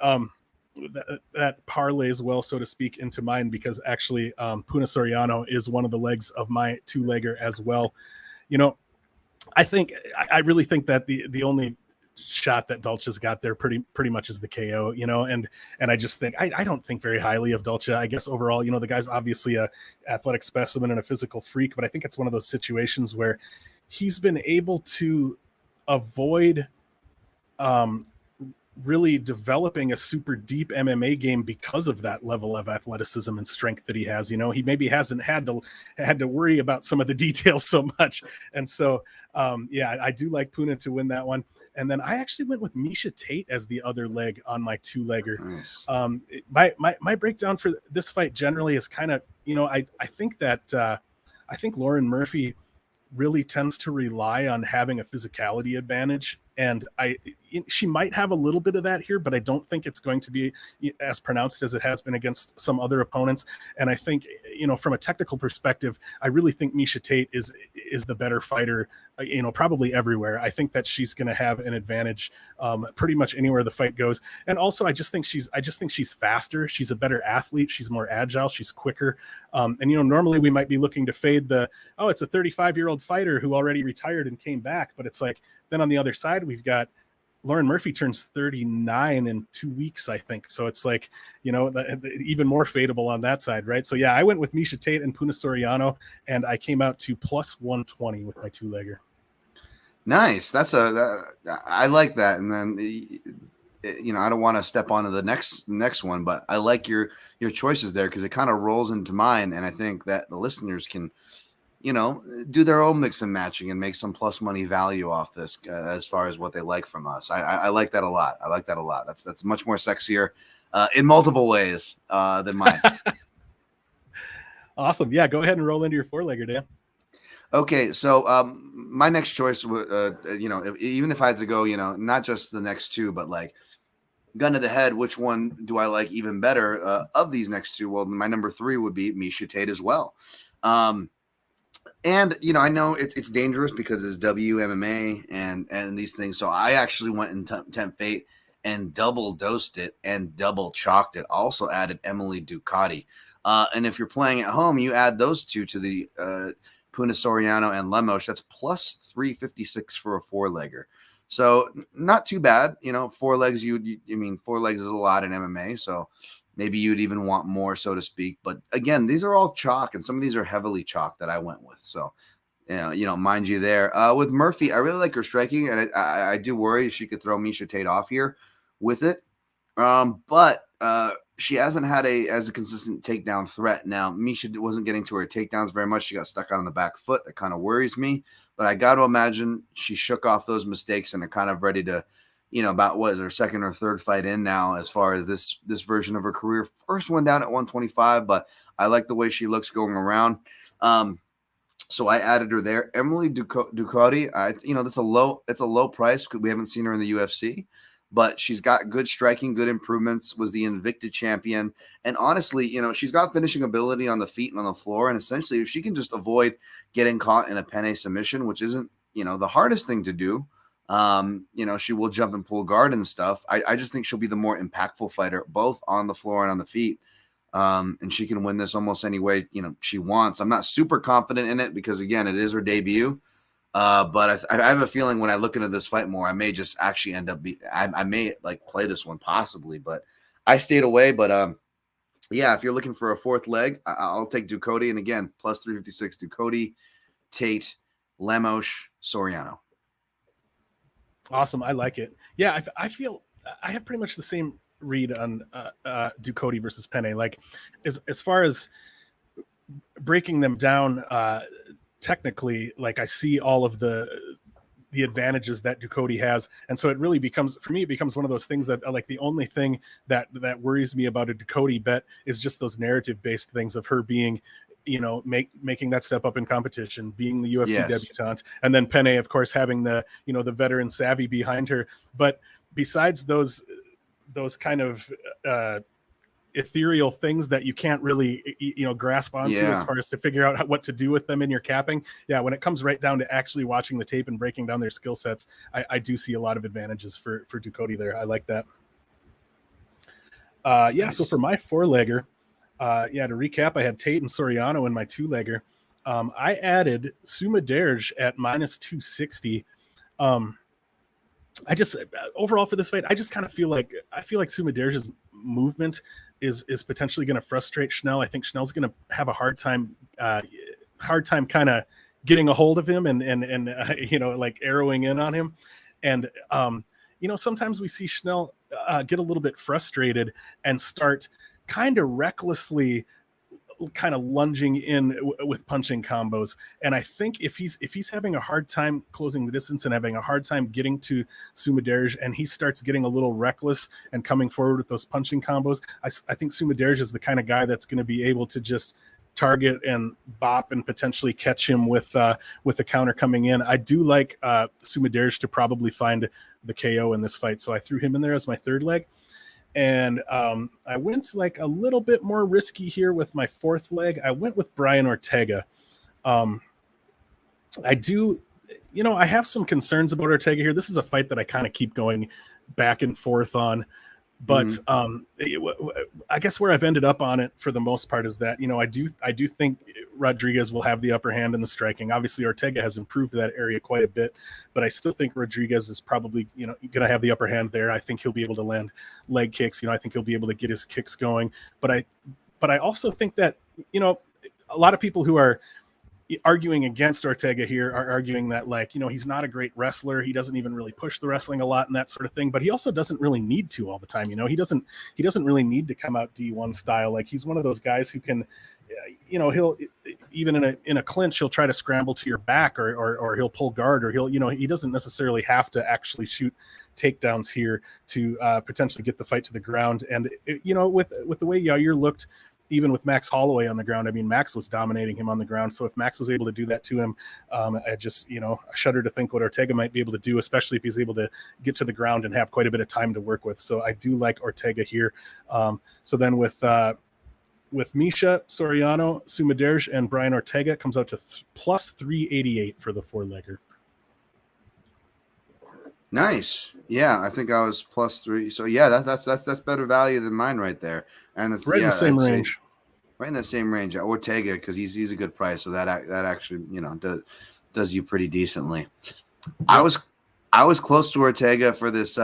That parlays well, so to speak, into mine, because actually Puna Soriano is one of the legs of my 2-legger as well. I really think that the only shot that Dulce's got there pretty much is the KO, and I just think I don't think very highly of Dulce. I guess overall, the guy's obviously a athletic specimen and a physical freak, but I think it's one of those situations where he's been able to avoid really developing a super deep MMA game because of that level of athleticism and strength that he has. He maybe hasn't had to worry about some of the details so much. And so, I do like Puna to win that one. And then I actually went with Miesha Tate as the other leg on my 2-legger. Nice. My breakdown for this fight generally is kind of, I think Lauren Murphy really tends to rely on having a physicality advantage. And she might have a little bit of that here, but I don't think it's going to be as pronounced as it has been against some other opponents. And I think, from a technical perspective, I really think Miesha Tate is the better fighter, probably everywhere. I think that she's going to have an advantage pretty much anywhere the fight goes. And also, I just think she's faster. She's a better athlete. She's more agile. She's quicker. And normally we might be looking to fade it's a 35-year-old fighter who already retired and came back. But it's like, then on the other side, we've got Lauren Murphy turns 39 in 2 weeks, I think. So it's like, even more fadeable on that side, right? So yeah, I went with Miesha Tate and Puna Soriano, and I came out to plus 120 with my 2-legger. Nice. I like that. And then, I don't want to step onto the next one, but I like your choices there because it kind of rolls into mine. And I think that the listeners can, do their own mix and matching and make some plus money value off this as far as what they like from us. I like that a lot. That's much more sexier in multiple ways than mine. Awesome. Yeah, go ahead and roll into your 4-legger, Dan. Okay, so my next choice, even if I had to go, not just the next 2, but like gun to the head, which one do I like even better of these next 2? Well, my number 3 would be Miesha Tate as well. And I know it's dangerous because it's WMMA and these things. So I actually went in temp fate and double dosed it and double chalked it. Also added Emily Ducati. And if you're playing at home, you add those two to the Puna Soriano and Lemos. That's plus 356 for a 4-legger. So not too bad. 4 legs. I mean, 4 legs is a lot in MMA. So maybe you'd even want more, so to speak. But again, these are all chalk, and some of these are heavily chalk that I went with. So, mind you there. With Murphy, I really like her striking, and I do worry she could throw Miesha Tate off here with it. But she hasn't had as a consistent takedown threat. Now, Miesha wasn't getting to her takedowns very much. She got stuck on the back foot. That kind of worries me. But I got to imagine she shook off those mistakes and are kind of ready to, about what is her second or third fight in now as far as this version of her career. First one down at 125, but I like the way she looks going around. So I added her there. Emily Ducati, that's a low price because we haven't seen her in the UFC, but she's got good striking, good improvements, was the Invicta champion. And honestly, she's got finishing ability on the feet and on the floor. And essentially, if she can just avoid getting caught in a penne submission, which isn't, the hardest thing to do, she will jump and pull guard and stuff. I just think she'll be the more impactful fighter, both on the floor and on the feet. And she can win this almost any way, she wants. I'm not super confident in it because, again, it is her debut. But I have a feeling when I look into this fight more, I may just actually end up I may play this one possibly, but I stayed away. But yeah, if you're looking for a 4th leg, I'll take Ducati. And again, plus 356 Ducati, Tate, Lemos, Soriano. Awesome. I like it. Yeah. I feel I have pretty much the same read on Ducati versus Penne. Like as far as breaking them down, technically, like I see all of the advantages that Ducati has. And so it really becomes one of those things that like the only thing that worries me about a Ducati bet is just those narrative based things of her being, making that step up in competition, being the UFC debutante, and then Penne, of course, having the, the veteran savvy behind her. But besides those kind of ethereal things that you can't really grasp onto as far as to figure out what to do with them in your capping, when it comes right down to actually watching the tape and breaking down their skill sets, I do see a lot of advantages for Ducati there. I like that. Nice. So for my 4-legger, to recap, I had Tate and Soriano in my 2-legger. I added Suma Derj at minus 260. I just overall for this fight, I just kind of feel like Suma Derj's movement is potentially going to frustrate Schnell. I think Schnell's going to have a hard time kind of getting a hold of him and arrowing in on him. And sometimes we see Schnell get a little bit frustrated and start kind of recklessly kind of lunging in with punching combos. And I think if he's having a hard time closing the distance and having a hard time getting to Suma Derj, and he starts getting a little reckless and coming forward with those punching combos, I think Suma Derj is the kind of guy that's going to be able to just target and bop and potentially catch him with the counter coming in. I do like Suma Derj to probably find the KO in this fight, so I threw him in there as my 3rd leg. And I went like a little bit more risky here with my 4th leg. I went with Brian Ortega. I have some concerns about Ortega here. This is a fight that I kind of keep going back and forth on. But I guess where I've ended up on it for the most part is that, I do think Rodriguez will have the upper hand in the striking. Obviously, Ortega has improved that area quite a bit, but I still think Rodriguez is probably, going to have the upper hand there. I think he'll be able to land leg kicks. I think he'll be able to get his kicks going. But I also think that, a lot of people who are arguing against Ortega here are arguing that, he's not a great wrestler. He doesn't even really push the wrestling a lot and that sort of thing, but he also doesn't really need to all the time. He doesn't really need to come out D1 style. Like, he's one of those guys who can, he'll even in a clinch, he'll try to scramble to your back or he'll pull guard, or he doesn't necessarily have to actually shoot takedowns here to potentially get the fight to the ground. And with the way Yair looked, even with Max Holloway on the ground, I mean, Max was dominating him on the ground. So if Max was able to do that to him, I just, I shudder to think what Ortega might be able to do, especially if he's able to get to the ground and have quite a bit of time to work with. So I do like Ortega here. So then with with Misha, Soriano, Sumaderj, and Brian Ortega, it comes out to plus 388 for the 4-legger. Nice. Yeah, I think I was plus 3. So yeah, that's better value than mine right there. And it's Right in the same range. Right in the same range. Ortega, because he's a good price, so that actually does you pretty decently. Yeah. I was close to Ortega for this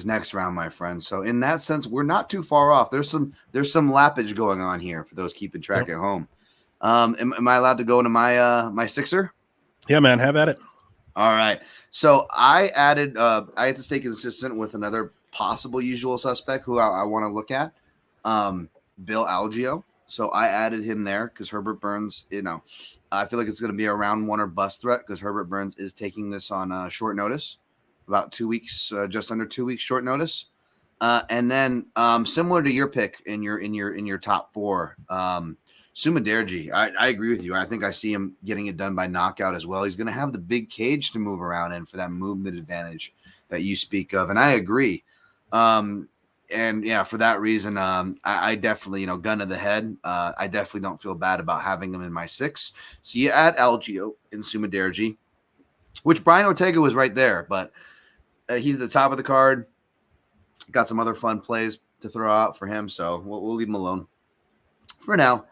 next round, my friend. So in that sense, we're not too far off. There's some lappage going on here for those keeping track at home. Am I allowed to go into my sixer? Yeah, man, have at it. All right. So I added. I had to stay consistent with another possible usual suspect who I want to look at, Bill Algeo. So I added him there because Herbert Burns. I feel like it's going to be a round 1 or bust threat because Herbert Burns is taking this on short notice, about 2 weeks, just under 2 weeks short notice. And then similar to your pick in your top 4, Sumaderji, I agree with you. I think I see him getting it done by knockout as well. He's going to have the big cage to move around in for that movement advantage that you speak of, and I agree. And yeah, for that reason, I definitely, gun to the head. I definitely don't feel bad about having him in my 6. So you add Algeo and Sumaderji, which Brian Ortega was right there, but he's at the top of the card. Got some other fun plays to throw out for him, so we'll leave him alone for now.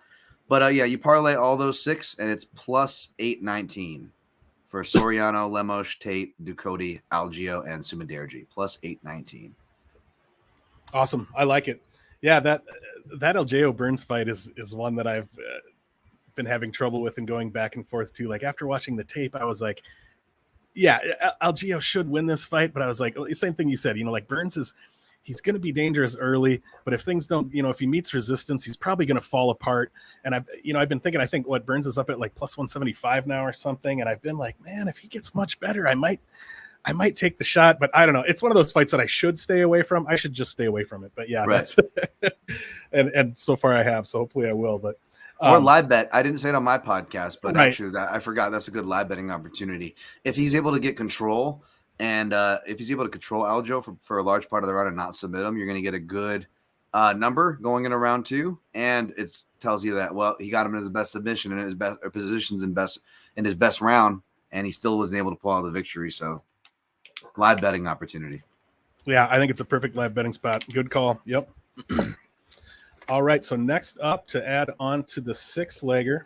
But yeah, you parlay all those 6, and it's plus 819 for Soriano, Lemos, Tate, Ducote, Algeo, and Sumaderji. Plus 819. Awesome, I like it. Yeah, that Algeo Burns fight is one that I've been having trouble with and going back and forth to. Like after watching the tape, I was like, yeah, Algeo should win this fight, but I was like, same thing you said. Like Burns he's going to be dangerous early, but if things don't, if he meets resistance, he's probably going to fall apart. And I've been thinking, I think what Burns is up at like plus 175 now or something. And I've been like, man, if he gets much better, I might take the shot, but I don't know. It's one of those fights that I should stay away from. I should just stay away from it. But yeah, right. and so far I have, so hopefully I will. But or live bet. I didn't say it on my podcast, but actually I forgot that's a good live betting opportunity. If he's able to get control. And if he's able to control Algeo for a large part of the round and not submit him, you're going to get a good number going into round 2. And it tells you that, well, he got him in his best submission and his best positions in his best round, and he still wasn't able to pull out the victory. So live betting opportunity. Yeah, I think it's a perfect live betting spot. Good call. Yep. All right. So next up to add on to the 6-legger,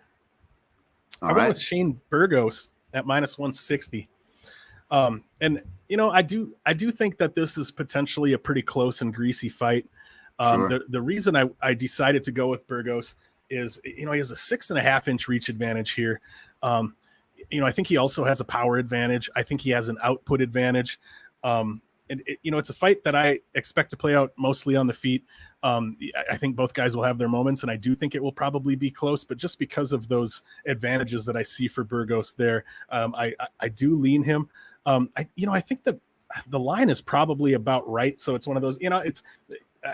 I went with Shane Burgos at minus 160. And I do think that this is potentially a pretty close and greasy fight. Sure. The reason I decided to go with Burgos is, he has a 6.5-inch reach advantage here. I think he also has a power advantage. I think he has an output advantage. It's a fight that I expect to play out mostly on the feet. I think both guys will have their moments, and I do think it will probably be close, but just because of those advantages that I see for Burgos there, I do lean him. I think the line is probably about right. So it's one of those,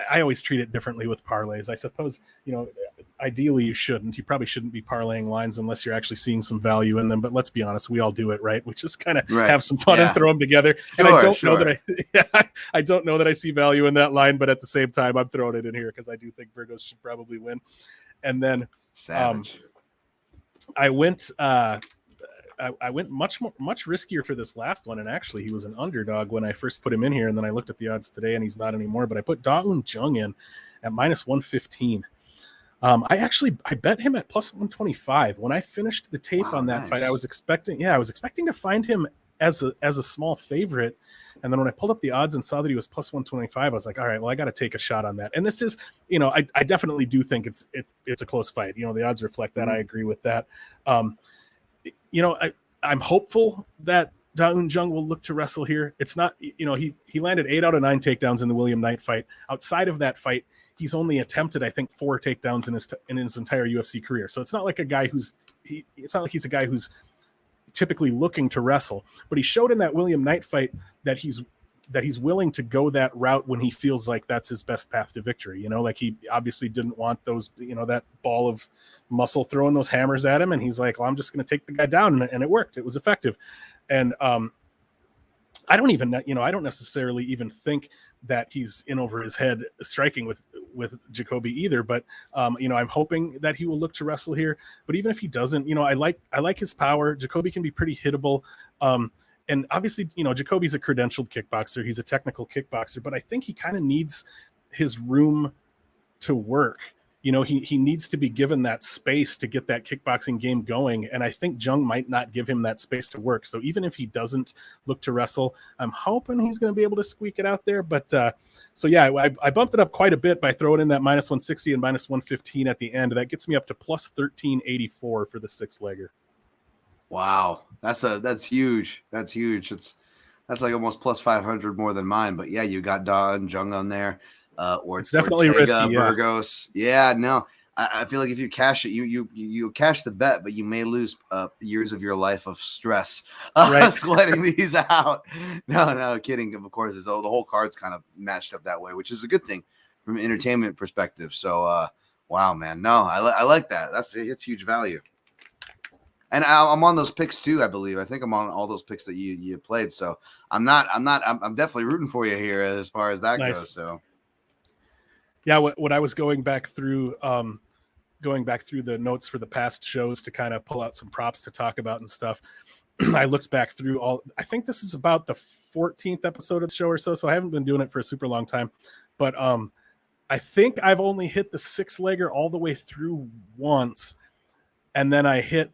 I always treat it differently with parlays. I suppose, ideally you shouldn't. You probably shouldn't be parlaying lines unless you're actually seeing some value in them. But let's be honest, we all do it, right? We just kind of have some fun and throw them together. Sure, and I don't know that I don't know that I see value in that line, but at the same time, I'm throwing it in here because I do think Burgos should probably win. And then Savage. I went much riskier for this last one, and actually he was an underdog when I first put him in here, and then I looked at the odds today and he's not anymore, but I put Da-Un Jung in at minus 115. I bet him at plus 125. When I finished the tape on that fight, I was expecting to find him as a small favorite, and then when I pulled up the odds and saw that he was plus 125, I was like, all right, well, I got to take a shot on that. And this is, I definitely do think it's a close fight. The odds reflect that. I agree with that. I'm hopeful that Da-Un Jung will look to wrestle here. It's not, he landed 8 out of 9 takedowns in the William Knight fight. Outside of that fight, he's only attempted, I think, 4 takedowns in his entire UFC career. So it's not like it's not like he's a guy who's typically looking to wrestle. But he showed in that William Knight fight that he's willing to go that route when he feels like that's his best path to victory. Like he obviously didn't want those, that ball of muscle throwing those hammers at him. And he's like, well, I'm just going to take the guy down. And it worked. It was effective. And I don't necessarily even think that he's in over his head striking Jacoby either. But I'm hoping that he will look to wrestle here. But even if he doesn't, I like his power. Jacoby can be pretty hittable. And obviously, Jacoby's a credentialed kickboxer. He's a technical kickboxer, but I think he kind of needs his room to work. He needs to be given that space to get that kickboxing game going. And I think Jung might not give him that space to work. So even if he doesn't look to wrestle, I'm hoping he's going to be able to squeak it out there. But I bumped it up quite a bit by throwing in that minus 160 and minus 115 at the end. That gets me up to plus 1384 for the 6-legger. Wow. That's huge. That's huge. That's like almost plus 500 more than mine. But yeah, you got Don Jung on there. Or it's definitely Ortega, risky. Burgos. Yeah, no. I feel like if you cash it, you cash the bet, but you may lose years of your life of stress sweating these out. No, kidding. Of course, the whole card's kind of matched up that way, which is a good thing from an entertainment perspective. So, wow, man. No, I like that. It's huge value. And I'm on those picks too, I believe. I think I'm on all those picks that you played. So I'm definitely rooting for you here as far as that goes. So. Yeah, what I was going back through the notes for the past shows to kind of pull out some props to talk about and stuff. I looked back through I think this is about the 14th episode of the show or so I haven't been doing it for a super long time. But I think I've only hit the 6-legger all the way through once. And then I hit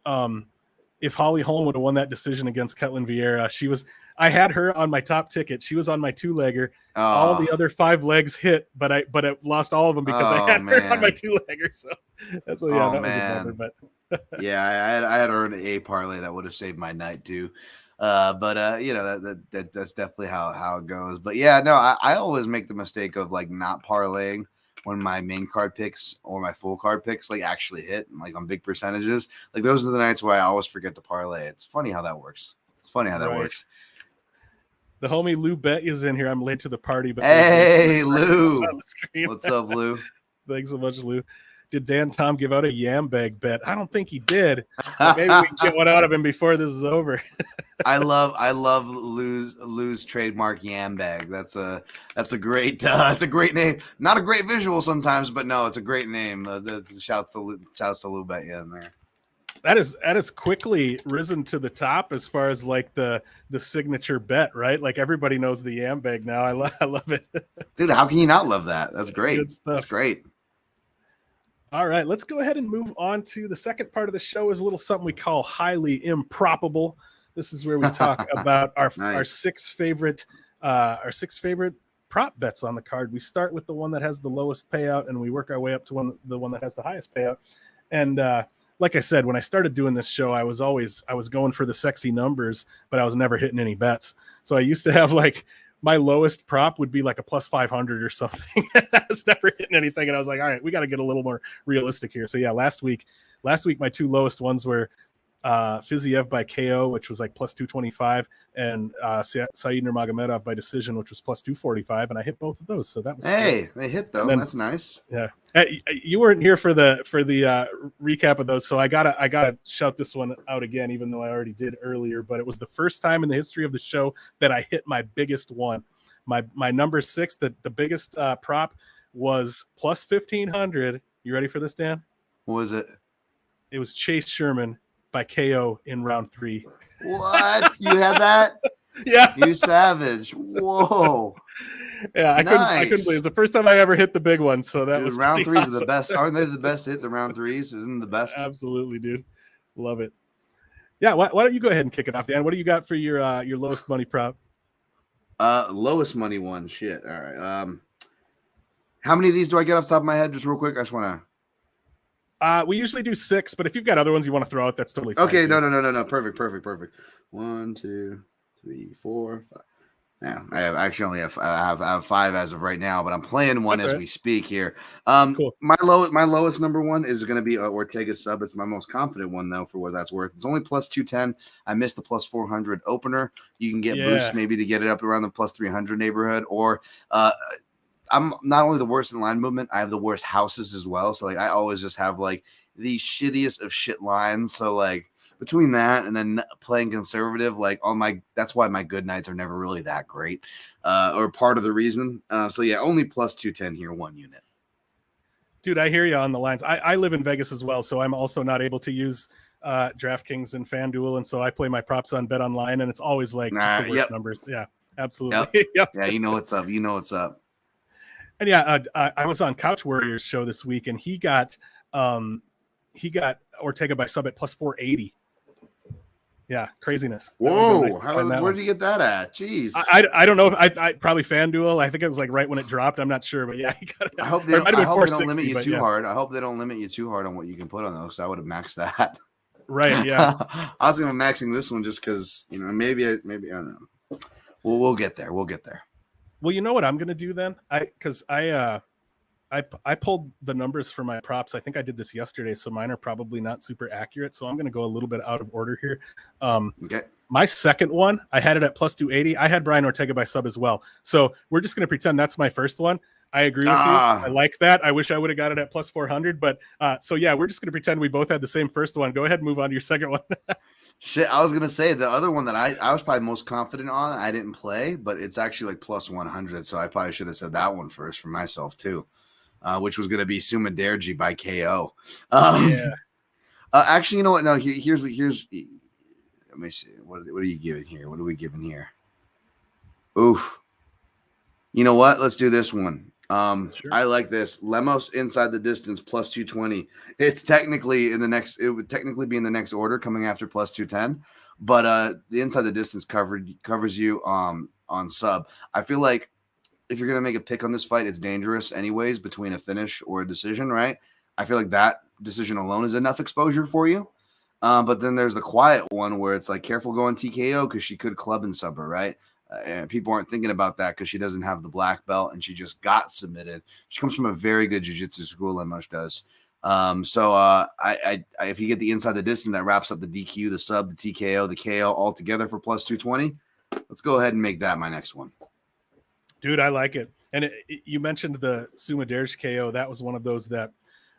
if Holly Holm would have won that decision against Ketlin Vieira, I had her on my top ticket. She was on my 2-legger. All the other 5 legs hit, but I lost all of them because I had her on my 2-legger. So that's that was a bummer. But yeah, I had her in a parlay that would have saved my night too. But that's definitely how it goes. But yeah, no, I always make the mistake of like not parlaying when my main card picks or my full card picks like actually hit and like on big percentages. Like those are the nights where I always forget to parlay. It's funny how that works. Works. The homie Lou Bet is in here. I'm late to the party, but hey Lou, what's up, Lou? Thanks so much, Lou. Did Dan Tom give out a yam bag bet? I don't think he did. But maybe we can get one out of him before this is over. I love Lou's trademark yam bag. That's a great name. Not a great visual sometimes, but no, it's a great name. Shouts to Lou Bet in there. That is quickly risen to the top as far as like the signature bet, right? Like everybody knows the yam bag now. I love it. Dude, how can you not love that? That's great. Good stuff. That's great. All right, let's go ahead and move on to the second part of the show. Is a little something we call highly improbable. This is where we talk about our Nice. our six favorite prop bets on the card. We start with the one that has the lowest payout, and we work our way up to the one that has the highest payout. And like I said, when I started doing this show, I was going for the sexy numbers, but I was never hitting any bets. So I used to have like my lowest prop would be like a plus 500 or something. I was never hitting anything, and I was like, all right, we got to get a little more realistic here. So yeah, last week my 2 lowest ones were Fiziev by KO, which was like plus 225, and Said Nurmagomedov by decision, which was plus 245, and I hit both of those. So that was hey, they hit though. That's nice. Yeah, you weren't here for the recap of those, so I gotta shout this one out again, even though I already did earlier. But it was the first time in the history of the show that I hit my biggest one. My number 6, the biggest prop was plus 1,500. You ready for this, Dan? What was it? It was Chase Sherman by KO in round 3. What? You had that? Yeah. You savage. Whoa. Yeah, I couldn't believe it. It's the first time I ever hit the big one. So that was round 3s awesome. are the best. Aren't they the best to hit the round 3s? Isn't the best? Absolutely, dude. Love it. Yeah, why don't you go ahead and kick it off, Dan? What do you got for your lowest money prop? Lowest money one. Shit. All right. How many of these do I get off the top of my head? Just real quick. I just want to. We usually do 6, but if you've got other ones you want to throw out, that's totally fine. Okay, no. Perfect. 1, 2, 3, 4, 5. Yeah, I have 5 as of right now, but I'm playing one as we speak here. Cool. My lowest number 1 is going to be Ortega sub. It's my most confident one though, for what that's worth. It's only plus 210. I missed the plus 400 opener. You can get boosts maybe to get it up around the plus 300 neighborhood, or I'm not only the worst in line movement, I have the worst houses as well. So like I always just have like the shittiest of shit lines. So like between that and then playing conservative, like that's why my good nights are never really that great, or part of the reason. So yeah, only plus 210 here, 1 unit. Dude, I hear you on the lines. I live in Vegas as well, so I'm also not able to use DraftKings and FanDuel, and so I play my props on Bet Online, and it's always like just the worst numbers. Yeah, absolutely. Yep. Yeah, you know what's up. You know what's up. And yeah, I was on Couch Warriors show this week, and he got Ortega by sub at plus 480. Yeah, craziness. Whoa, nice where'd you get that at? Jeez. I don't know. I probably FanDuel. I think it was like right when it dropped. I'm not sure, but yeah, he got it. I hope they don't limit you too hard. I hope they don't limit you too hard on what you can put on those, because I would have maxed that. Right, yeah. I was gonna maxing this one just because, you know, maybe I don't know. We'll get there. We'll get there. Well, you know what I'm gonna do then? I pulled the numbers for my props. I think I did this yesterday, so mine are probably not super accurate. So I'm going to go a little bit out of order here. Okay. My second one, I had it at plus 280. I had Brian Ortega by sub as well. So we're just going to pretend that's my first one. I agree with you. I like that. I wish I would have got it at plus 400. But so yeah, we're just going to pretend we both had the same first one. Go ahead and move on to your second one. Shit, I was going to say the other one that I was probably most confident on, I didn't play, but it's actually like plus 100. So I probably should have said that one first for myself too. Which was going to be Sumaderji by KO. Actually, you know what? No, here's. Let me see. What are you giving here? What are we giving here? Oof. You know what? Let's do this one. Sure. I like this. Lemos inside the distance plus 220. It's technically in the next. It would technically be in the next order, coming after plus 210. But the inside the distance covers you on sub. I feel like, if you're going to make a pick on this fight, it's dangerous anyways between a finish or a decision, right? I feel like that decision alone is enough exposure for you. But then there's the quiet one where it's like, careful going TKO because she could club and sub her, right? And people aren't thinking about that because she doesn't have the black belt and she just got submitted. She comes from a very good jiu-jitsu school, Lemos does. So if you get the inside the distance, that wraps up the DQ, the sub, the TKO, the KO all together for plus 220. Let's go ahead and make that my next one. Dude, I like it. And you mentioned the Sumaderj KO. That was one of those that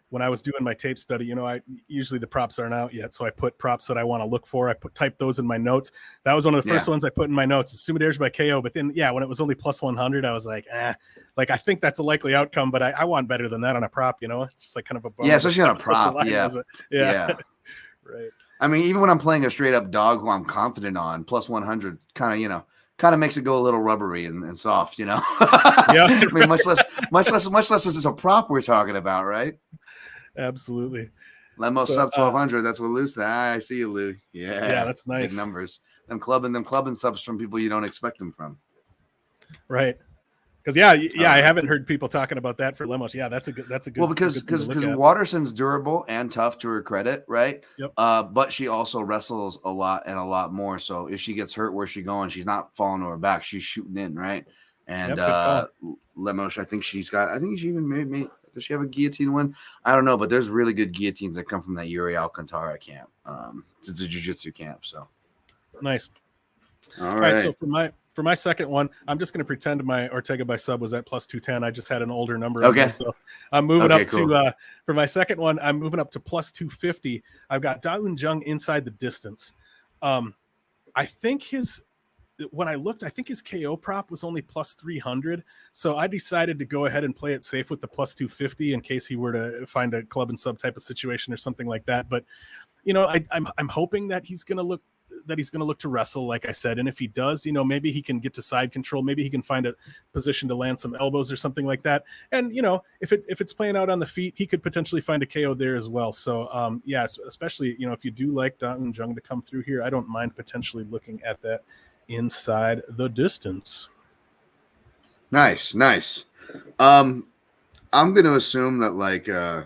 when I was doing my tape study, you know, I usually the props aren't out yet. So I put props that I want to look for. Type those in my notes. That was one of the first ones I put in my notes. It's Sumaderj by KO. But then, yeah, when it was only plus 100, I was like, like I think that's a likely outcome, but I want better than that on a prop, you know? It's just like kind of a bummer. Yeah, especially on a prop. Yeah. Right. I mean, even when I'm playing a straight up dog who I'm confident on, plus 100 kind of makes it go a little rubbery and soft, you know? Yeah. I mean, much less as it's a prop we're talking about, right? Absolutely. Lemos sub 1200. That's what Lou said. I see you, Lou. Yeah, that's nice. Big numbers. Them clubbing subs from people you don't expect them from. Right. Because I haven't heard people talking about that for Lemos. Yeah, that's a good. Well, because Waterson's durable and tough, to her credit, right? Yep. But she also wrestles a lot and a lot more. So if she gets hurt, where's she going? She's not falling to her back. She's shooting in, right? And Lemos, I think she even made. Does she have a guillotine win? I don't know, but there's really good guillotines that come from that Yuri Alcantara camp. It's a jiu-jitsu camp, so nice. All right. So for my second one, I'm just going to pretend my Ortega by sub was at plus 210. I just had an older number. Okay. So I'm moving up to for my second one, I'm moving up to plus 250. I've got Da Un Jung inside the distance. I think when I looked, I think his KO prop was only plus 300. So I decided to go ahead and play it safe with the plus 250 in case he were to find a club and sub type of situation or something like that. But, you know, I'm hoping that he's going to look to wrestle, like I said. And if he does, you know, maybe he can get to side control. Maybe he can find a position to land some elbows or something like that. And, you know, if it's playing out on the feet, he could potentially find a KO there as well. So, especially, you know, if you do like Da Un Jung to come through here, I don't mind potentially looking at that inside the distance. Nice. I'm going to assume that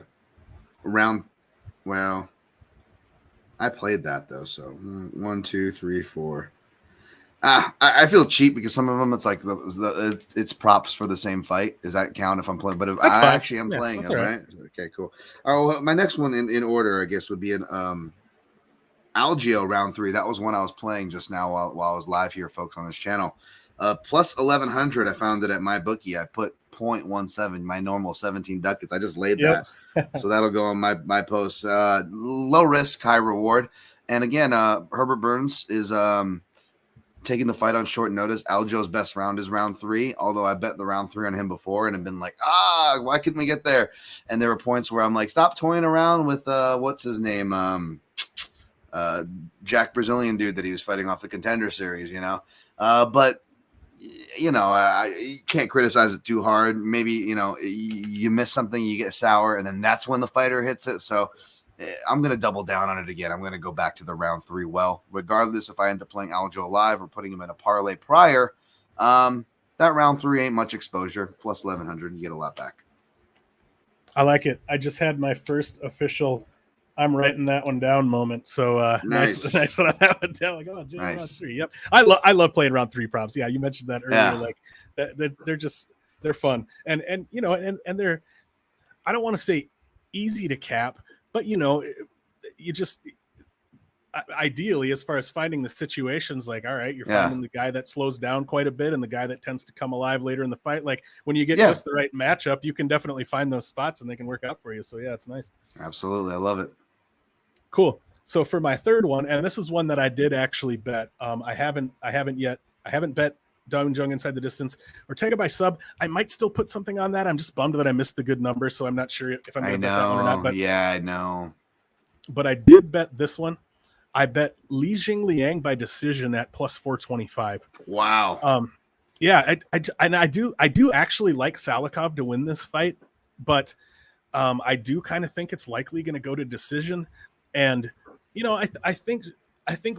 I played that though. So 1, 2, 3, 4. I feel cheap because some of them it's like it's props for the same fight. Does that count if I'm playing? But if that's I fine. am playing it, right? Okay, cool. All right, well, my next one in order, I guess, would be an Algeo round 3. That was one I was playing just now while I was live here, folks, on this channel. Plus 1100. I found it at my bookie. I put 0.17, my normal 17 ducats. I just laid that. So that'll go on my post. Low risk, high reward. And again, Herbert Burns is taking the fight on short notice. Aljo's best round is round 3, although I bet the round 3 on him before and have been like, why couldn't we get there? And there were points where I'm like, stop toying around with what's his name, Jack Brazilian dude that he was fighting off the Contender Series, but you can't criticize it too hard. Maybe you miss something, you get sour, and then that's when the fighter hits it. So I'm going to double down on it again. I'm going to go back to the round 3 regardless if I end up playing Aljo live or putting him in a parlay prior. That round 3 ain't much exposure. Plus 1,100, you get a lot back. I like it. I just had my first official I'm writing that one down moment. So nice one on that one down. Like, oh, nice. Round 3. Yep. I love playing round 3 props. Yeah, you mentioned that earlier. Yeah. Like they're fun. And they're, I don't want to say easy to cap, but you just ideally, as far as finding the situations, like, all right, you're finding the guy that slows down quite a bit and the guy that tends to come alive later in the fight. Like when you get just the right matchup, you can definitely find those spots and they can work out for you. So yeah, it's nice. Absolutely. I love it. Cool. So for my third one, and this is one that I did actually bet. I haven't bet Dong Jung inside the distance. Ortega by sub. I might still put something on that. I'm just bummed that I missed the good number, so I'm not sure if I'm going to bet that one or not. But yeah, I know. But I did bet this one. I bet Li Jingliang by decision at plus 425. Wow. Yeah, I do actually like Salikov to win this fight, but I do kind of think it's likely going to go to decision. And I think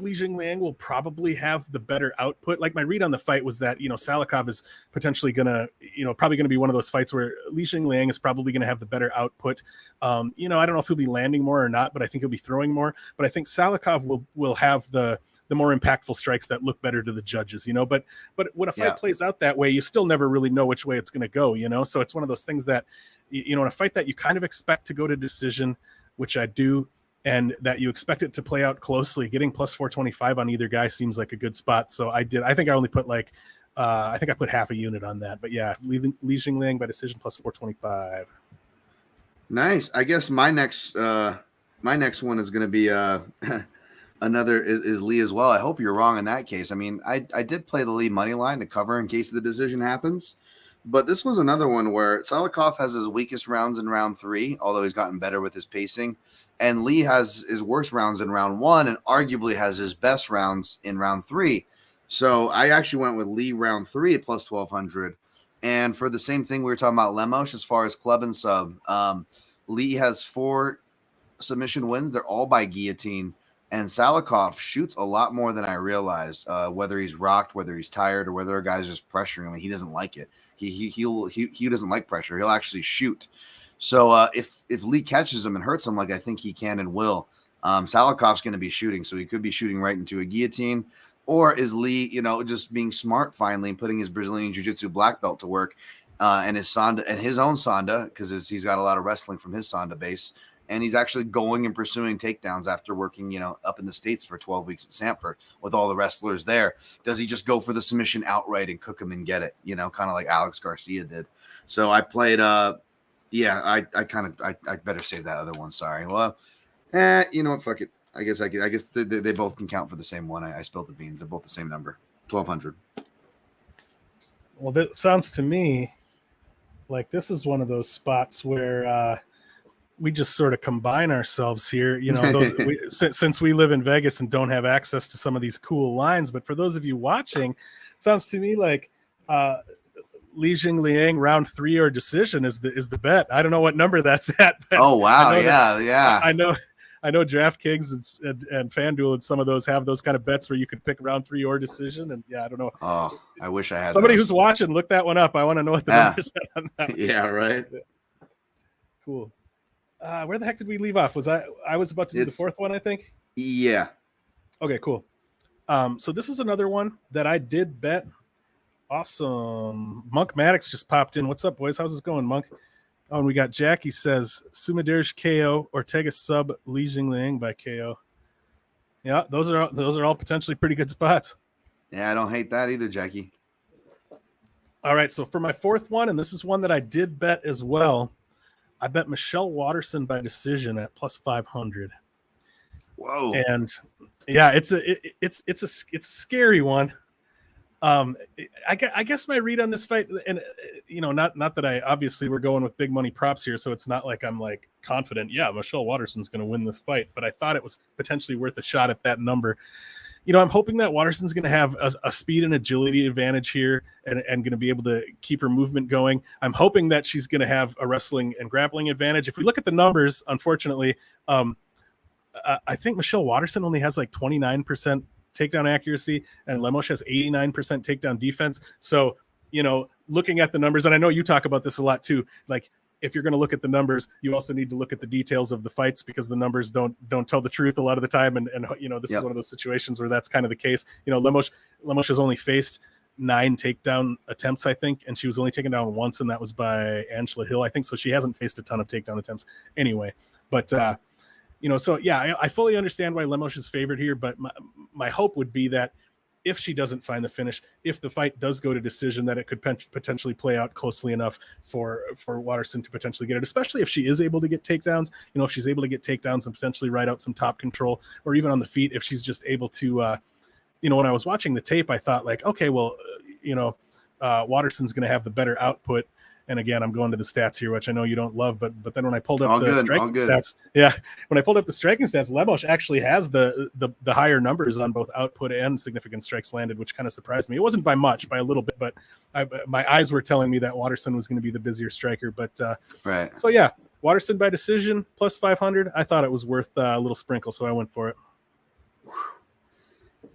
Li Jingliang will probably have the better output. Like my read on the fight was that Salikov is potentially gonna probably gonna be one of those fights where Li Jingliang is probably gonna have the better output. I don't know if he'll be landing more or not, but I think he'll be throwing more. But I think Salikov will have the more impactful strikes that look better to the judges. But when a fight plays out that way, you still never really know which way it's gonna go. So it's one of those things that in a fight that you kind of expect to go to decision, which I do, and that you expect it to play out closely, getting plus 425 on either guy seems like a good spot. So I think I only put I put half a unit on that, but yeah, Li Jingliang by decision plus 425. Nice. I guess my next one is going to be another is Lee as well. I hope you're wrong in that case. I mean, I did play the Lee money line to cover in case the decision happens, but this was another one where Salikov has his weakest rounds in round 3, although he's gotten better with his pacing. And Lee has his worst rounds in round 1 and arguably has his best rounds in round 3. So I actually went with Lee round 3 at plus 1,200. And for the same thing we were talking about Lemos, as far as club and sub, Lee has 4 submission wins. They're all by guillotine. And Salikov shoots a lot more than I realized, whether he's rocked, whether he's tired, or whether a guy's just pressuring him. He doesn't like it. He doesn't like pressure. He'll actually shoot. So if Lee catches him and hurts him like I think he can and will, Salikov's going to be shooting. So he could be shooting right into a guillotine. Or is Lee, just being smart finally and putting his Brazilian Jiu-Jitsu black belt to work and his Sonda and his own Sonda, because he's got a lot of wrestling from his Sonda base. And he's actually going and pursuing takedowns after working, up in the States for 12 weeks at Sanford with all the wrestlers there. Does he just go for the submission outright and cook him and get it? Kind of like Alex Garcia did. So I played I better save that other one. Sorry. Well, you know what? Fuck it. I guess they both can count for the same one. I spilled the beans. They're both the same number. 1,200. Well, that sounds to me like this is one of those spots where we just sort of combine ourselves here. Since we live in Vegas and don't have access to some of these cool lines. But for those of you watching, sounds to me like Li Jingliang round 3 or decision is the bet. I don't know what number that's at. Oh wow, yeah. I know DraftKings and FanDuel and some of those have those kind of bets where you could pick round 3 or decision. And yeah, I don't know. Oh, I wish I had somebody those. Who's watching. Look that one up. I want to know what the numbers are on that. Yeah, right. Cool. Where the heck did we leave off? I was about to do the fourth one, I think. Yeah. Okay, cool. So this is another one that I did bet. Awesome. Monk Maddox just popped in. What's up, boys? How's it going, Monk? Oh, and we got Jackie says Sumadirj KO, Ortega sub, Li Jingliang by KO. Yeah, those are all potentially pretty good spots. Yeah, I don't hate that either, Jackie. All right, so for my fourth one, and this is one that I did bet as well, I bet Michelle Watterson by decision at plus 500. Whoa! And yeah, it's a scary one. I guess my read on this fight, and not that I obviously we're going with big money props here, so it's not like I'm like confident. Yeah, Michelle Waterson's going to win this fight, but I thought it was potentially worth a shot at that number. I'm hoping that Waterson's going to have a speed and agility advantage here, and going to be able to keep her movement going. I'm hoping that she's going to have a wrestling and grappling advantage. If we look at the numbers, unfortunately, I think Michelle Waterson only has like 29% takedown accuracy, and Lemos has 89% takedown defense. So, looking at the numbers, and I know you talk about this a lot too, like if you're going to look at the numbers, you also need to look at the details of the fights, because the numbers don't tell the truth a lot of the time. And this is one of those situations where that's kind of the case. Lemos has only faced 9 takedown attempts, I think, and she was only taken down once, and that was by Angela Hill, I think. So she hasn't faced a ton of takedown attempts anyway. But so yeah, I fully understand why Lemos is favored here, but my hope would be that if she doesn't find the finish, if the fight does go to decision, that it could potentially play out closely enough for Waterson to potentially get it, especially if she is able to get takedowns. If she's able to get takedowns and potentially ride out some top control, or even on the feet, if she's just able to, when I was watching the tape, I thought like, okay, well, Waterson's going to have the better output. And again, I'm going to the stats here, which I know you don't love, but then when I pulled up striking stats, when I pulled up the striking stats, Lemos actually has the higher numbers on both output and significant strikes landed, which kind of surprised me. It wasn't by much, by a little bit, but my eyes were telling me that Waterson was going to be the busier striker. But right. So yeah, Waterson by decision plus 500. I thought it was worth a little sprinkle, so I went for it.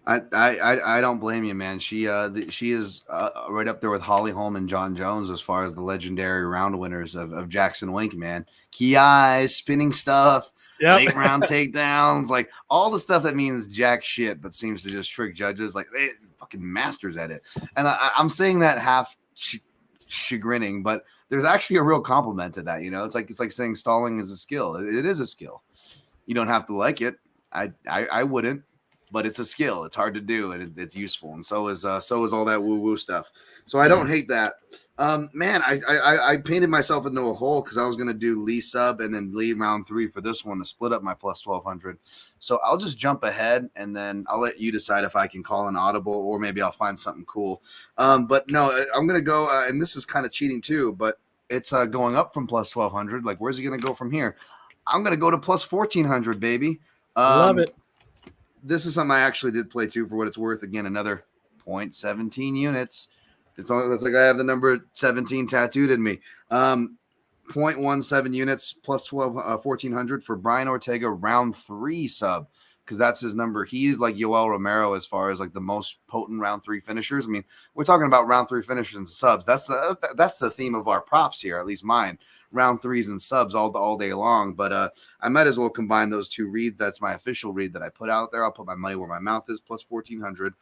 I don't blame you, man. She is right up there with Holly Holm and John Jones as far as the legendary round winners of Jackson Wink, man. Key eyes, spinning stuff, late round takedowns, like all the stuff that means jack shit, but seems to just trick judges. Like they fucking masters at it. And I'm saying that half chagrining, but there's actually a real compliment to that. It's like saying stalling is a skill. It is a skill. You don't have to like it. I wouldn't. But it's a skill. It's hard to do, and it's useful. And so is all that woo-woo stuff. So I don't hate that. Man, I painted myself into a hole because I was going to do Lee sub and then Lee round 3 for this one to split up my plus 1,200. So I'll just jump ahead, and then I'll let you decide if I can call an audible or maybe I'll find something cool. But no, I'm going to go, and this is kind of cheating too, but it's going up from plus 1,200. Like, where's he going to go from here? I'm going to go to plus 1,400, baby. Love it. This is something I actually did play too, for what it's worth. Again, another 0.17 units. It's like I have the number 17 tattooed in me. 0.17 units plus 1,400 for Brian Ortega round 3 sub, because that's his number. He's like Yoel Romero as far as like the most potent round 3 finishers. I mean, we're talking about round 3 finishers and subs. That's the theme of our props here, at least mine. Round 3s and subs all day long, but I might as well combine those two reads. That's my official read that I put out there. I'll put my money where my mouth is, plus 1,400,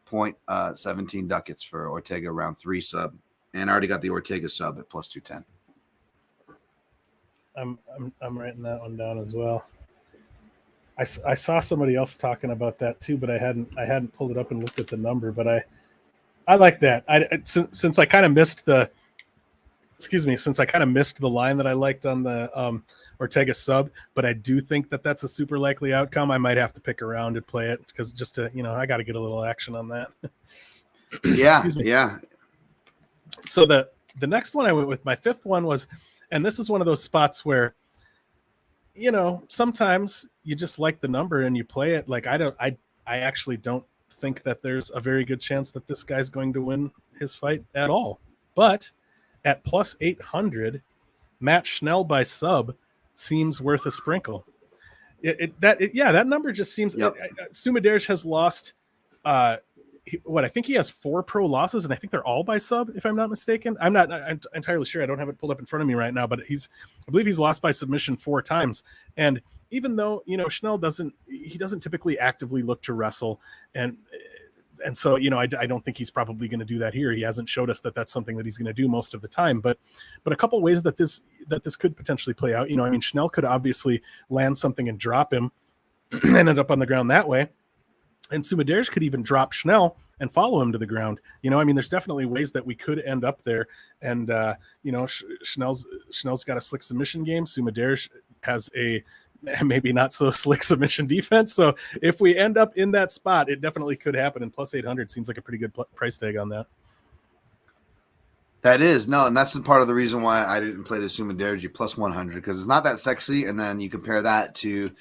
0.17 ducats for Ortega round 3 sub, and I already got the Ortega sub at plus 210. I'm writing that one down as well. I saw somebody else talking about that too, but I hadn't pulled it up and looked at the number. But I like that. Since I kind of missed the. Since I kind of missed the line that I liked on the Ortega sub, but I do think that that's a super likely outcome. I might have to pick around and play it because just to, I got to get a little action on that. Yeah. Yeah. So the next one I went with, my 5th one was, and this is one of those spots where, sometimes you just like the number and you play it. Like I actually don't think that there's a very good chance that this guy's going to win his fight at all, but at plus 800, Matt Schnell by sub seems worth a sprinkle. That number just seems. Yep. Sumaderj has lost. I think he has 4 pro losses, and I think they're all by sub, if I'm not mistaken. I'm not entirely sure. I don't have it pulled up in front of me right now, but I believe he's lost by submission 4 times. And even though Schnell doesn't typically actively look to wrestle, and so, I don't think he's probably going to do that here. He hasn't showed us that that's something that he's going to do most of the time. But a couple of ways that this could potentially play out. Schnell could obviously land something and drop him and end up on the ground that way. And Sumaderj could even drop Schnell and follow him to the ground. There's definitely ways that we could end up there. And, Schnell's got a slick submission game. Sumaderj has a maybe not so slick submission defense. So if we end up in that spot, it definitely could happen. And plus 800 seems like a pretty good price tag on that. That is no, and that's part of the reason why I didn't play the Suma Derji plus 100, because it's not that sexy. And then you compare that to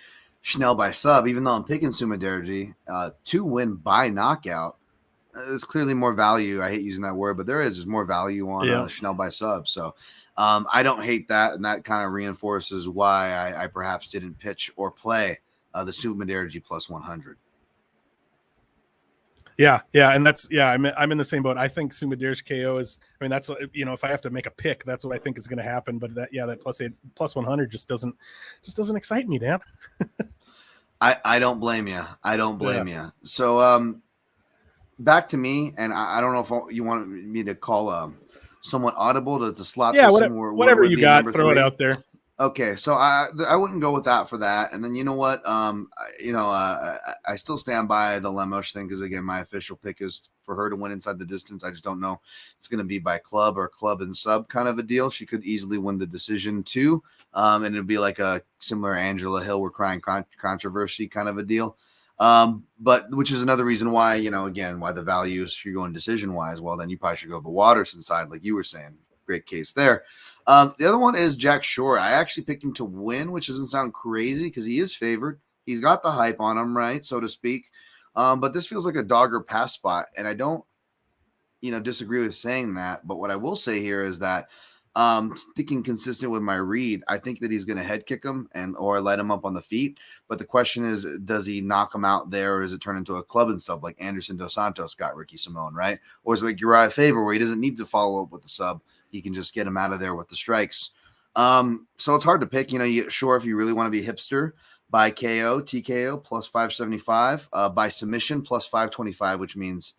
Schnell by sub. Even though I'm picking Suma Derji to win by knockout, there's clearly more value. I hate using that word, but there's more value on Schnell by sub. So I don't hate that, and that kind of reinforces why I perhaps didn't pitch or play the Suma Derji plus 100. Yeah, and that's I'm in the same boat. I think Sumadir's KO is. I mean, that's if I have to make a pick, that's what I think is going to happen. But that plus 100 just doesn't excite me, Dan. I don't blame you. I don't blame you. So back to me, and I don't know if you want me to call somewhat audible to slot this in. Whatever you got, throw it out there. Okay, so I wouldn't go with that for that. And then you know what? I still stand by the Lemos thing, because again, my official pick is for her to win inside the distance. I just don't know it's going to be by club or club and sub kind of a deal. She could easily win the decision too, and it'd be like a similar Angela Hill, we're crying controversy kind of a deal. But which is another reason why why the value is, if you're going decision wise, well then you probably should go the Watterson side, like you were saying. Great case there. The other one is Jack Shore. I actually picked him to win, which doesn't sound crazy because he is favored. He's got the hype on him, right, so to speak. But this feels like a dog or pass spot, and I don't, disagree with saying that. But what I will say here is that sticking consistent with my read, I think that he's going to head kick him or let him up on the feet. But the question is, does he knock him out there, or does it turn into a club and sub like Anderson Dos Santos got Ricky Simone, right? Or is it like Uriah Faber, where he doesn't need to follow up with the sub? He can just get him out of there with the strikes. So it's hard to pick. Sure, if you really want to be hipster, by KO, TKO plus 575, by submission plus 525, which means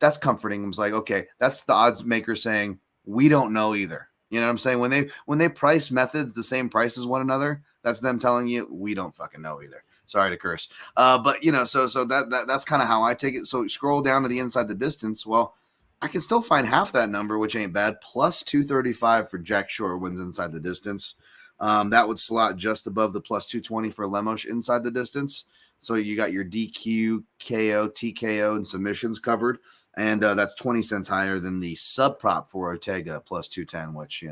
that's comforting. It's like, okay, that's the odds maker saying we don't know either. You know what I'm saying? When they price methods the same price as one another, that's them telling you we don't fucking know either. Sorry to curse. But so that's kind of how I take it. So scroll down to the inside the distance. Well, I can still find half that number, which ain't bad. Plus 235 for Jack Shore wins inside the distance. That would slot just above the plus 220 for Lemos inside the distance. So you got your DQ, KO, TKO, and submissions covered. And that's 20 cents higher than the sub prop for Ortega plus 210, which,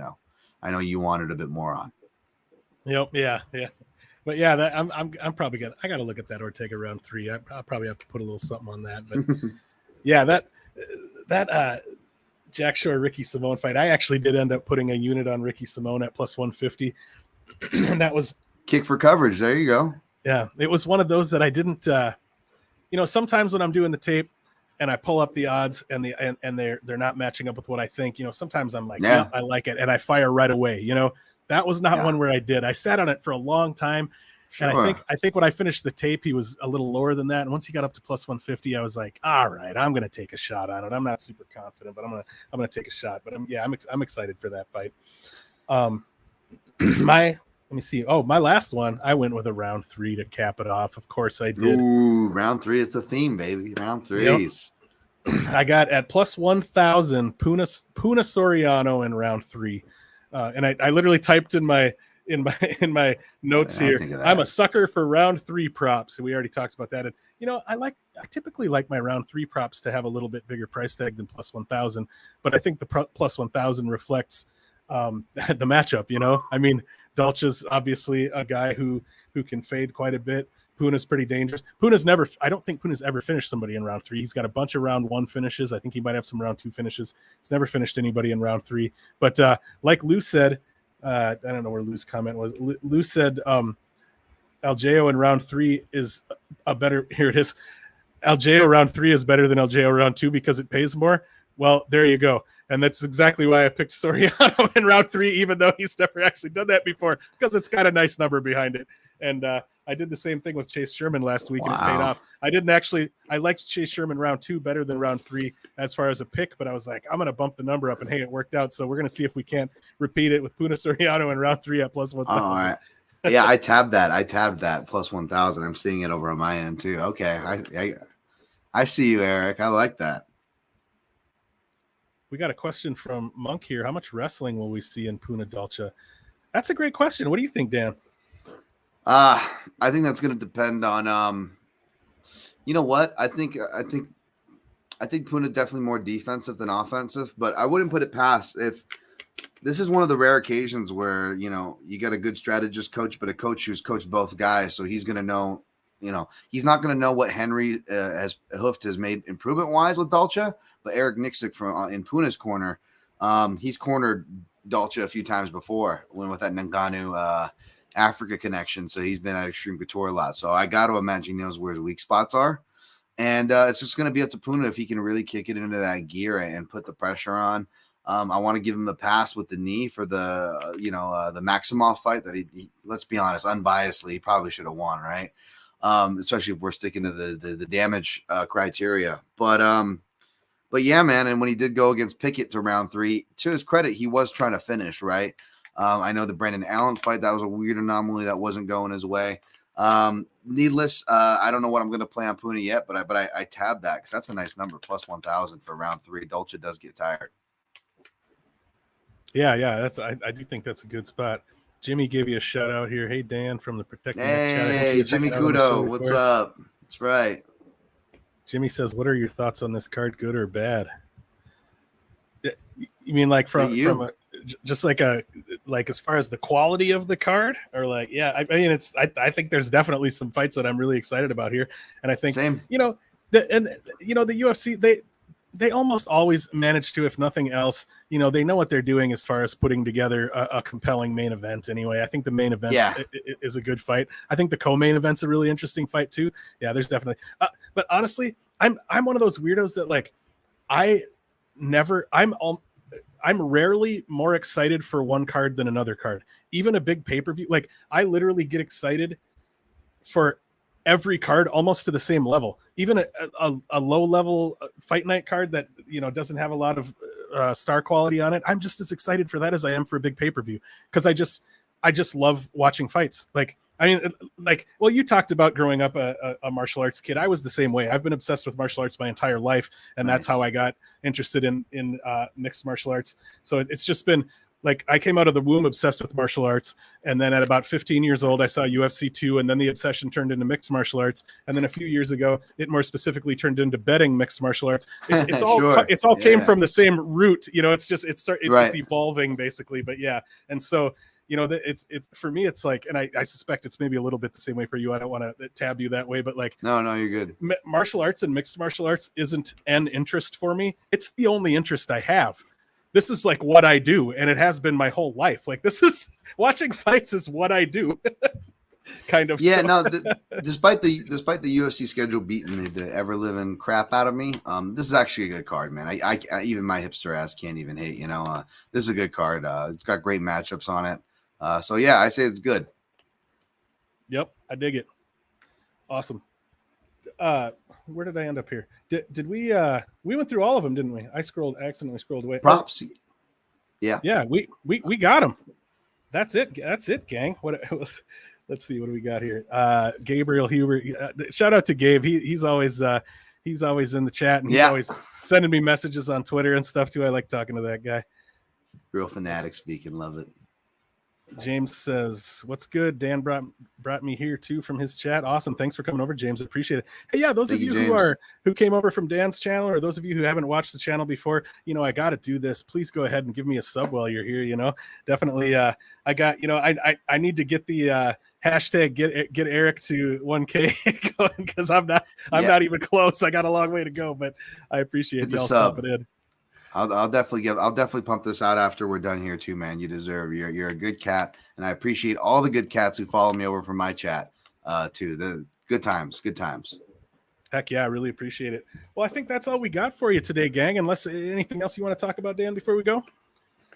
I know you wanted a bit more on. Yep. Yeah. But yeah, I'm probably I got to look at that Ortega round 3. I'll probably have to put a little something on that. But yeah, that Jack Shore Ricky Simone fight, I actually did end up putting a unit on Ricky Simone at plus 150, and that was kick for coverage. There you go. Yeah, it was one of those that I didn't. Sometimes when I'm doing the tape and I pull up the odds and they're not matching up with what I think, sometimes I'm like, yeah, I like it, and I fire right away. That was not one where I did. I sat on it for a long time. Sure. And I think when I finished the tape, he was a little lower than that. And once he got up to plus 150, I was like, all right, I'm going to take a shot on it. I'm not super confident, but I'm going to take a shot. But I'm excited for that fight. Let me see. Oh, my last one, I went with a round 3 to cap it off. Of course I did. Ooh, round 3. It's a theme, baby. Round 3s. Yep. I got at plus 1,000 Puna Soriano in round 3. And I literally typed in my notes here. I'm a sucker for round 3 props. And we already talked about that. And I typically like my round 3 props to have a little bit bigger price tag than plus 1,000. But I think the plus 1,000 reflects the matchup. I mean, Dalcha's obviously a guy who can fade quite a bit. Puna's pretty dangerous. I don't think Puna's ever finished somebody in round 3. He's got a bunch of round 1 finishes. I think he might have some round 2 finishes. He's never finished anybody in round 3. But like Lou said, I don't know where Lou's comment was. Lou said Aljao in round 3 is a better. Here it is. Aljao round 3 is better than Aljao round 2 because it pays more. Well, there you go. And that's exactly why I picked Soriano in round 3, even though he's never actually done that before, because it's got a nice number behind it. And I did the same thing with Chase Sherman last week, and it paid off. I liked Chase Sherman round 2 better than round 3 as far as a pick, but I was like, I'm going to bump the number up, and hey, it worked out. So we're going to see if we can't repeat it with Puna Soriano in round 3 at plus 1,000. All right. Yeah, I tabbed that plus 1,000. I'm seeing it over on my end too. Okay. I see you, Erik. I like that. We got a question from Monk here. How much wrestling will we see in Puna Dalcha? That's a great question. What do you think, Dan? I think that's going to depend on. You know what? I think Puna definitely more defensive than offensive, but I wouldn't put it past if this is one of the rare occasions where, you got a good strategist coach, but a coach who's coached both guys. So he's going to know, he's not going to know what Henry has made improvement wise with Dolce, but Erik Nixick from in Puna's corner, he's cornered Dolce a few times before when with that Ngannou Africa connection. So he's been at Extreme Couture a lot. So I got to imagine he knows where his weak spots are. And it's just going to be up to Puna if he can really kick it into that gear and put the pressure on. I want to give him a pass with the knee for the, the Maximov fight that he, let's be honest, unbiasedly, he probably should have won, right? Especially if we're sticking to the damage criteria. But yeah, man. And when he did go against Pickett to round 3, to his credit, he was trying to finish, right? I know the Brandon Allen fight, that was a weird anomaly that wasn't going his way. Needless, I don't know what I'm going to play on Puna yet, but I tabbed that because that's a nice number, plus 1,000 for round 3. Dolce does get tired. Yeah, that's I do think that's a good spot. Jimmy gave you a shout out here. Hey, Dan from the Protecting chat. Hey, Jimmy Kudo, what's up? That's right. Jimmy says, "What are your thoughts on this card? Good or bad?" You mean like from just like as far as the quality of the card, or like, yeah, I mean, I think there's definitely some fights that I'm really excited about here, and I think same. The UFC they almost always manage to, if nothing else, they know what they're doing as far as putting together a compelling main event. Anyway, I think the main event is a good fight. I think the co-main event's a really interesting fight too. Yeah, there's definitely. But honestly, I'm one of those weirdos that like I'm rarely more excited for one card than another card. Even a big pay-per-view, like I literally get excited for every card almost to the same level. Even a low-level fight night card that doesn't have a lot of star quality on it, I'm just as excited for that as I am for a big pay-per-view because I just love watching fights. Well, you talked about growing up a martial arts kid. I was the same way. I've been obsessed with martial arts my entire life, and that's how I got interested in mixed martial arts. So it's just been like I came out of the womb obsessed with martial arts, and then at about 15 years old, I saw UFC 2, and then the obsession turned into mixed martial arts, and then a few years ago, it more specifically turned into betting mixed martial arts. It's all sure. Came from the same root. It's evolving basically, but yeah, and so. It's for me, it's like, and I suspect it's maybe a little bit the same way for you. I don't want to tab you that way, but like, no, you're good. Martial arts and mixed martial arts isn't an interest for me. It's the only interest I have. This is like what I do, and it has been my whole life. Like this is watching fights is what I do. Kind of. Yeah. No. Despite the UFC schedule beating the ever living crap out of me, this is actually a good card, man. I even my hipster ass can't even hate. This is a good card. It's got great matchups on it. So yeah, I say it's good. Yep, I dig it. Awesome. Where did I end up here? Did we went through all of them, didn't we? I accidentally scrolled away. Props. Yeah, we got them. That's it, gang. Let's see, what do we got here? Gabriel Huber. Shout out to Gabe. He's always in the chat, and he's always sending me messages on Twitter and stuff too. I like talking to that guy. Real fanatic speaking, love it. James says, "What's good? Dan brought me here too from his chat. Awesome, thanks for coming over, James. Appreciate it. Hey, yeah, those of you who came over from Dan's channel, or those of you who haven't watched the channel before, I got to do this. Please go ahead and give me a sub while you're here. Definitely. I got I need to get the hashtag get Erik to 1K going because I'm not even close. I got a long way to go, but I appreciate y'all stopping in. I'll definitely pump this out after we're done here too, man. You deserve. You're a good cat, and I appreciate all the good cats who follow me over from my chat too. The good times. Heck yeah, I really appreciate it. Well, I think that's all we got for you today, gang. Unless anything else you want to talk about, Dan, before we go.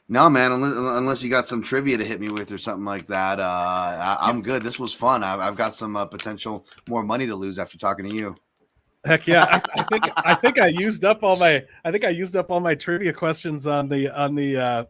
No, man. Unless you got some trivia to hit me with or something like that, I'm good. This was fun. I've got some potential more money to lose after talking to you. Heck yeah! I think I used up all my trivia questions on the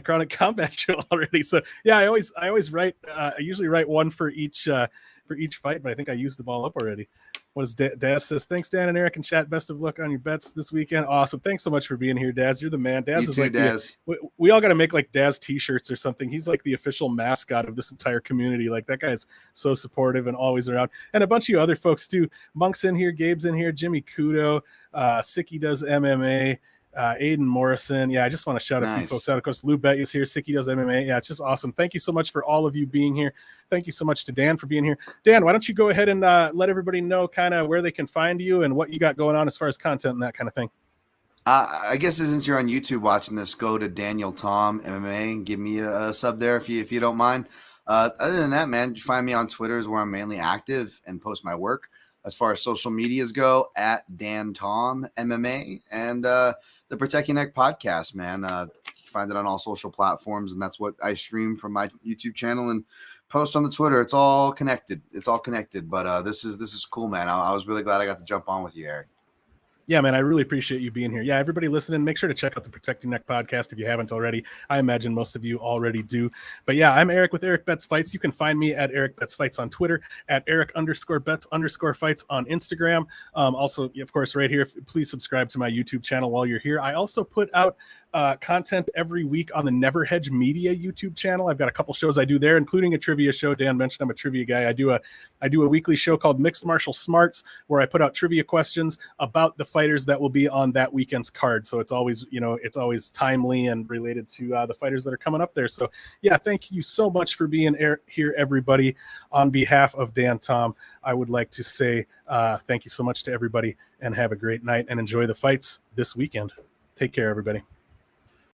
Chronic Combat show already. So yeah, I always write. I usually write one for each fight, but I think I used them all up already. What is Daz says? Thanks, Dan and Erik in chat. Best of luck on your bets this weekend. Awesome. Thanks so much for being here, Daz. You're the man. Daz You is too, like Daz. we all got to make like Daz t-shirts or something. He's like the official mascot of this entire community. Like that guy's so supportive and always around. And a bunch of you other folks too. Monk's in here, Gabe's in here, Jimmy Kudo, Sicky does MMA. Aiden Morrison. Yeah, I just want to shout a few folks out. Of course, Lou Bet is here. Sicky does MMA. Yeah, it's just awesome. Thank you so much for all of you being here. Thank you so much to Dan for being here. Dan, why don't you go ahead and let everybody know kind of where they can find you and what you got going on as far as content and that kind of thing. I guess since you're on YouTube watching this, go to Daniel Tom MMA and give me a sub there if you don't mind. Other than that, man, you find me on Twitter is where I'm mainly active and post my work. As far as social medias go, at Dan Tom MMA and the Protect Your Neck podcast, man. You can find it on all social platforms, and that's what I stream from my YouTube channel and post on the Twitter. It's all connected. But this is cool, man. I was really glad I got to jump on with you, Erik. Yeah, man, I really appreciate you being here. Yeah, everybody listening, make sure to check out the Protect Your Neck podcast if you haven't already. I imagine most of you already do. But yeah, I'm Erik with Erik Bets Fights. You can find me at Erik Bets Fights on Twitter, at Erik_Bets_Fights on Instagram. Also, of course, right here, please subscribe to my YouTube channel while you're here. I also put out content every week on the Never Hedge Media YouTube channel. I've got a couple shows I do there, including a trivia show. Dan mentioned I'm a trivia guy. I do a weekly show called Mixed Martial Smarts, where I put out trivia questions about the fighters that will be on that weekend's card. So it's always, it's always timely and related to the fighters that are coming up there. So yeah, thank you so much for being here, everybody. On behalf of Dan Tom, I would like to say thank you so much to everybody and have a great night and enjoy the fights this weekend. Take care, everybody.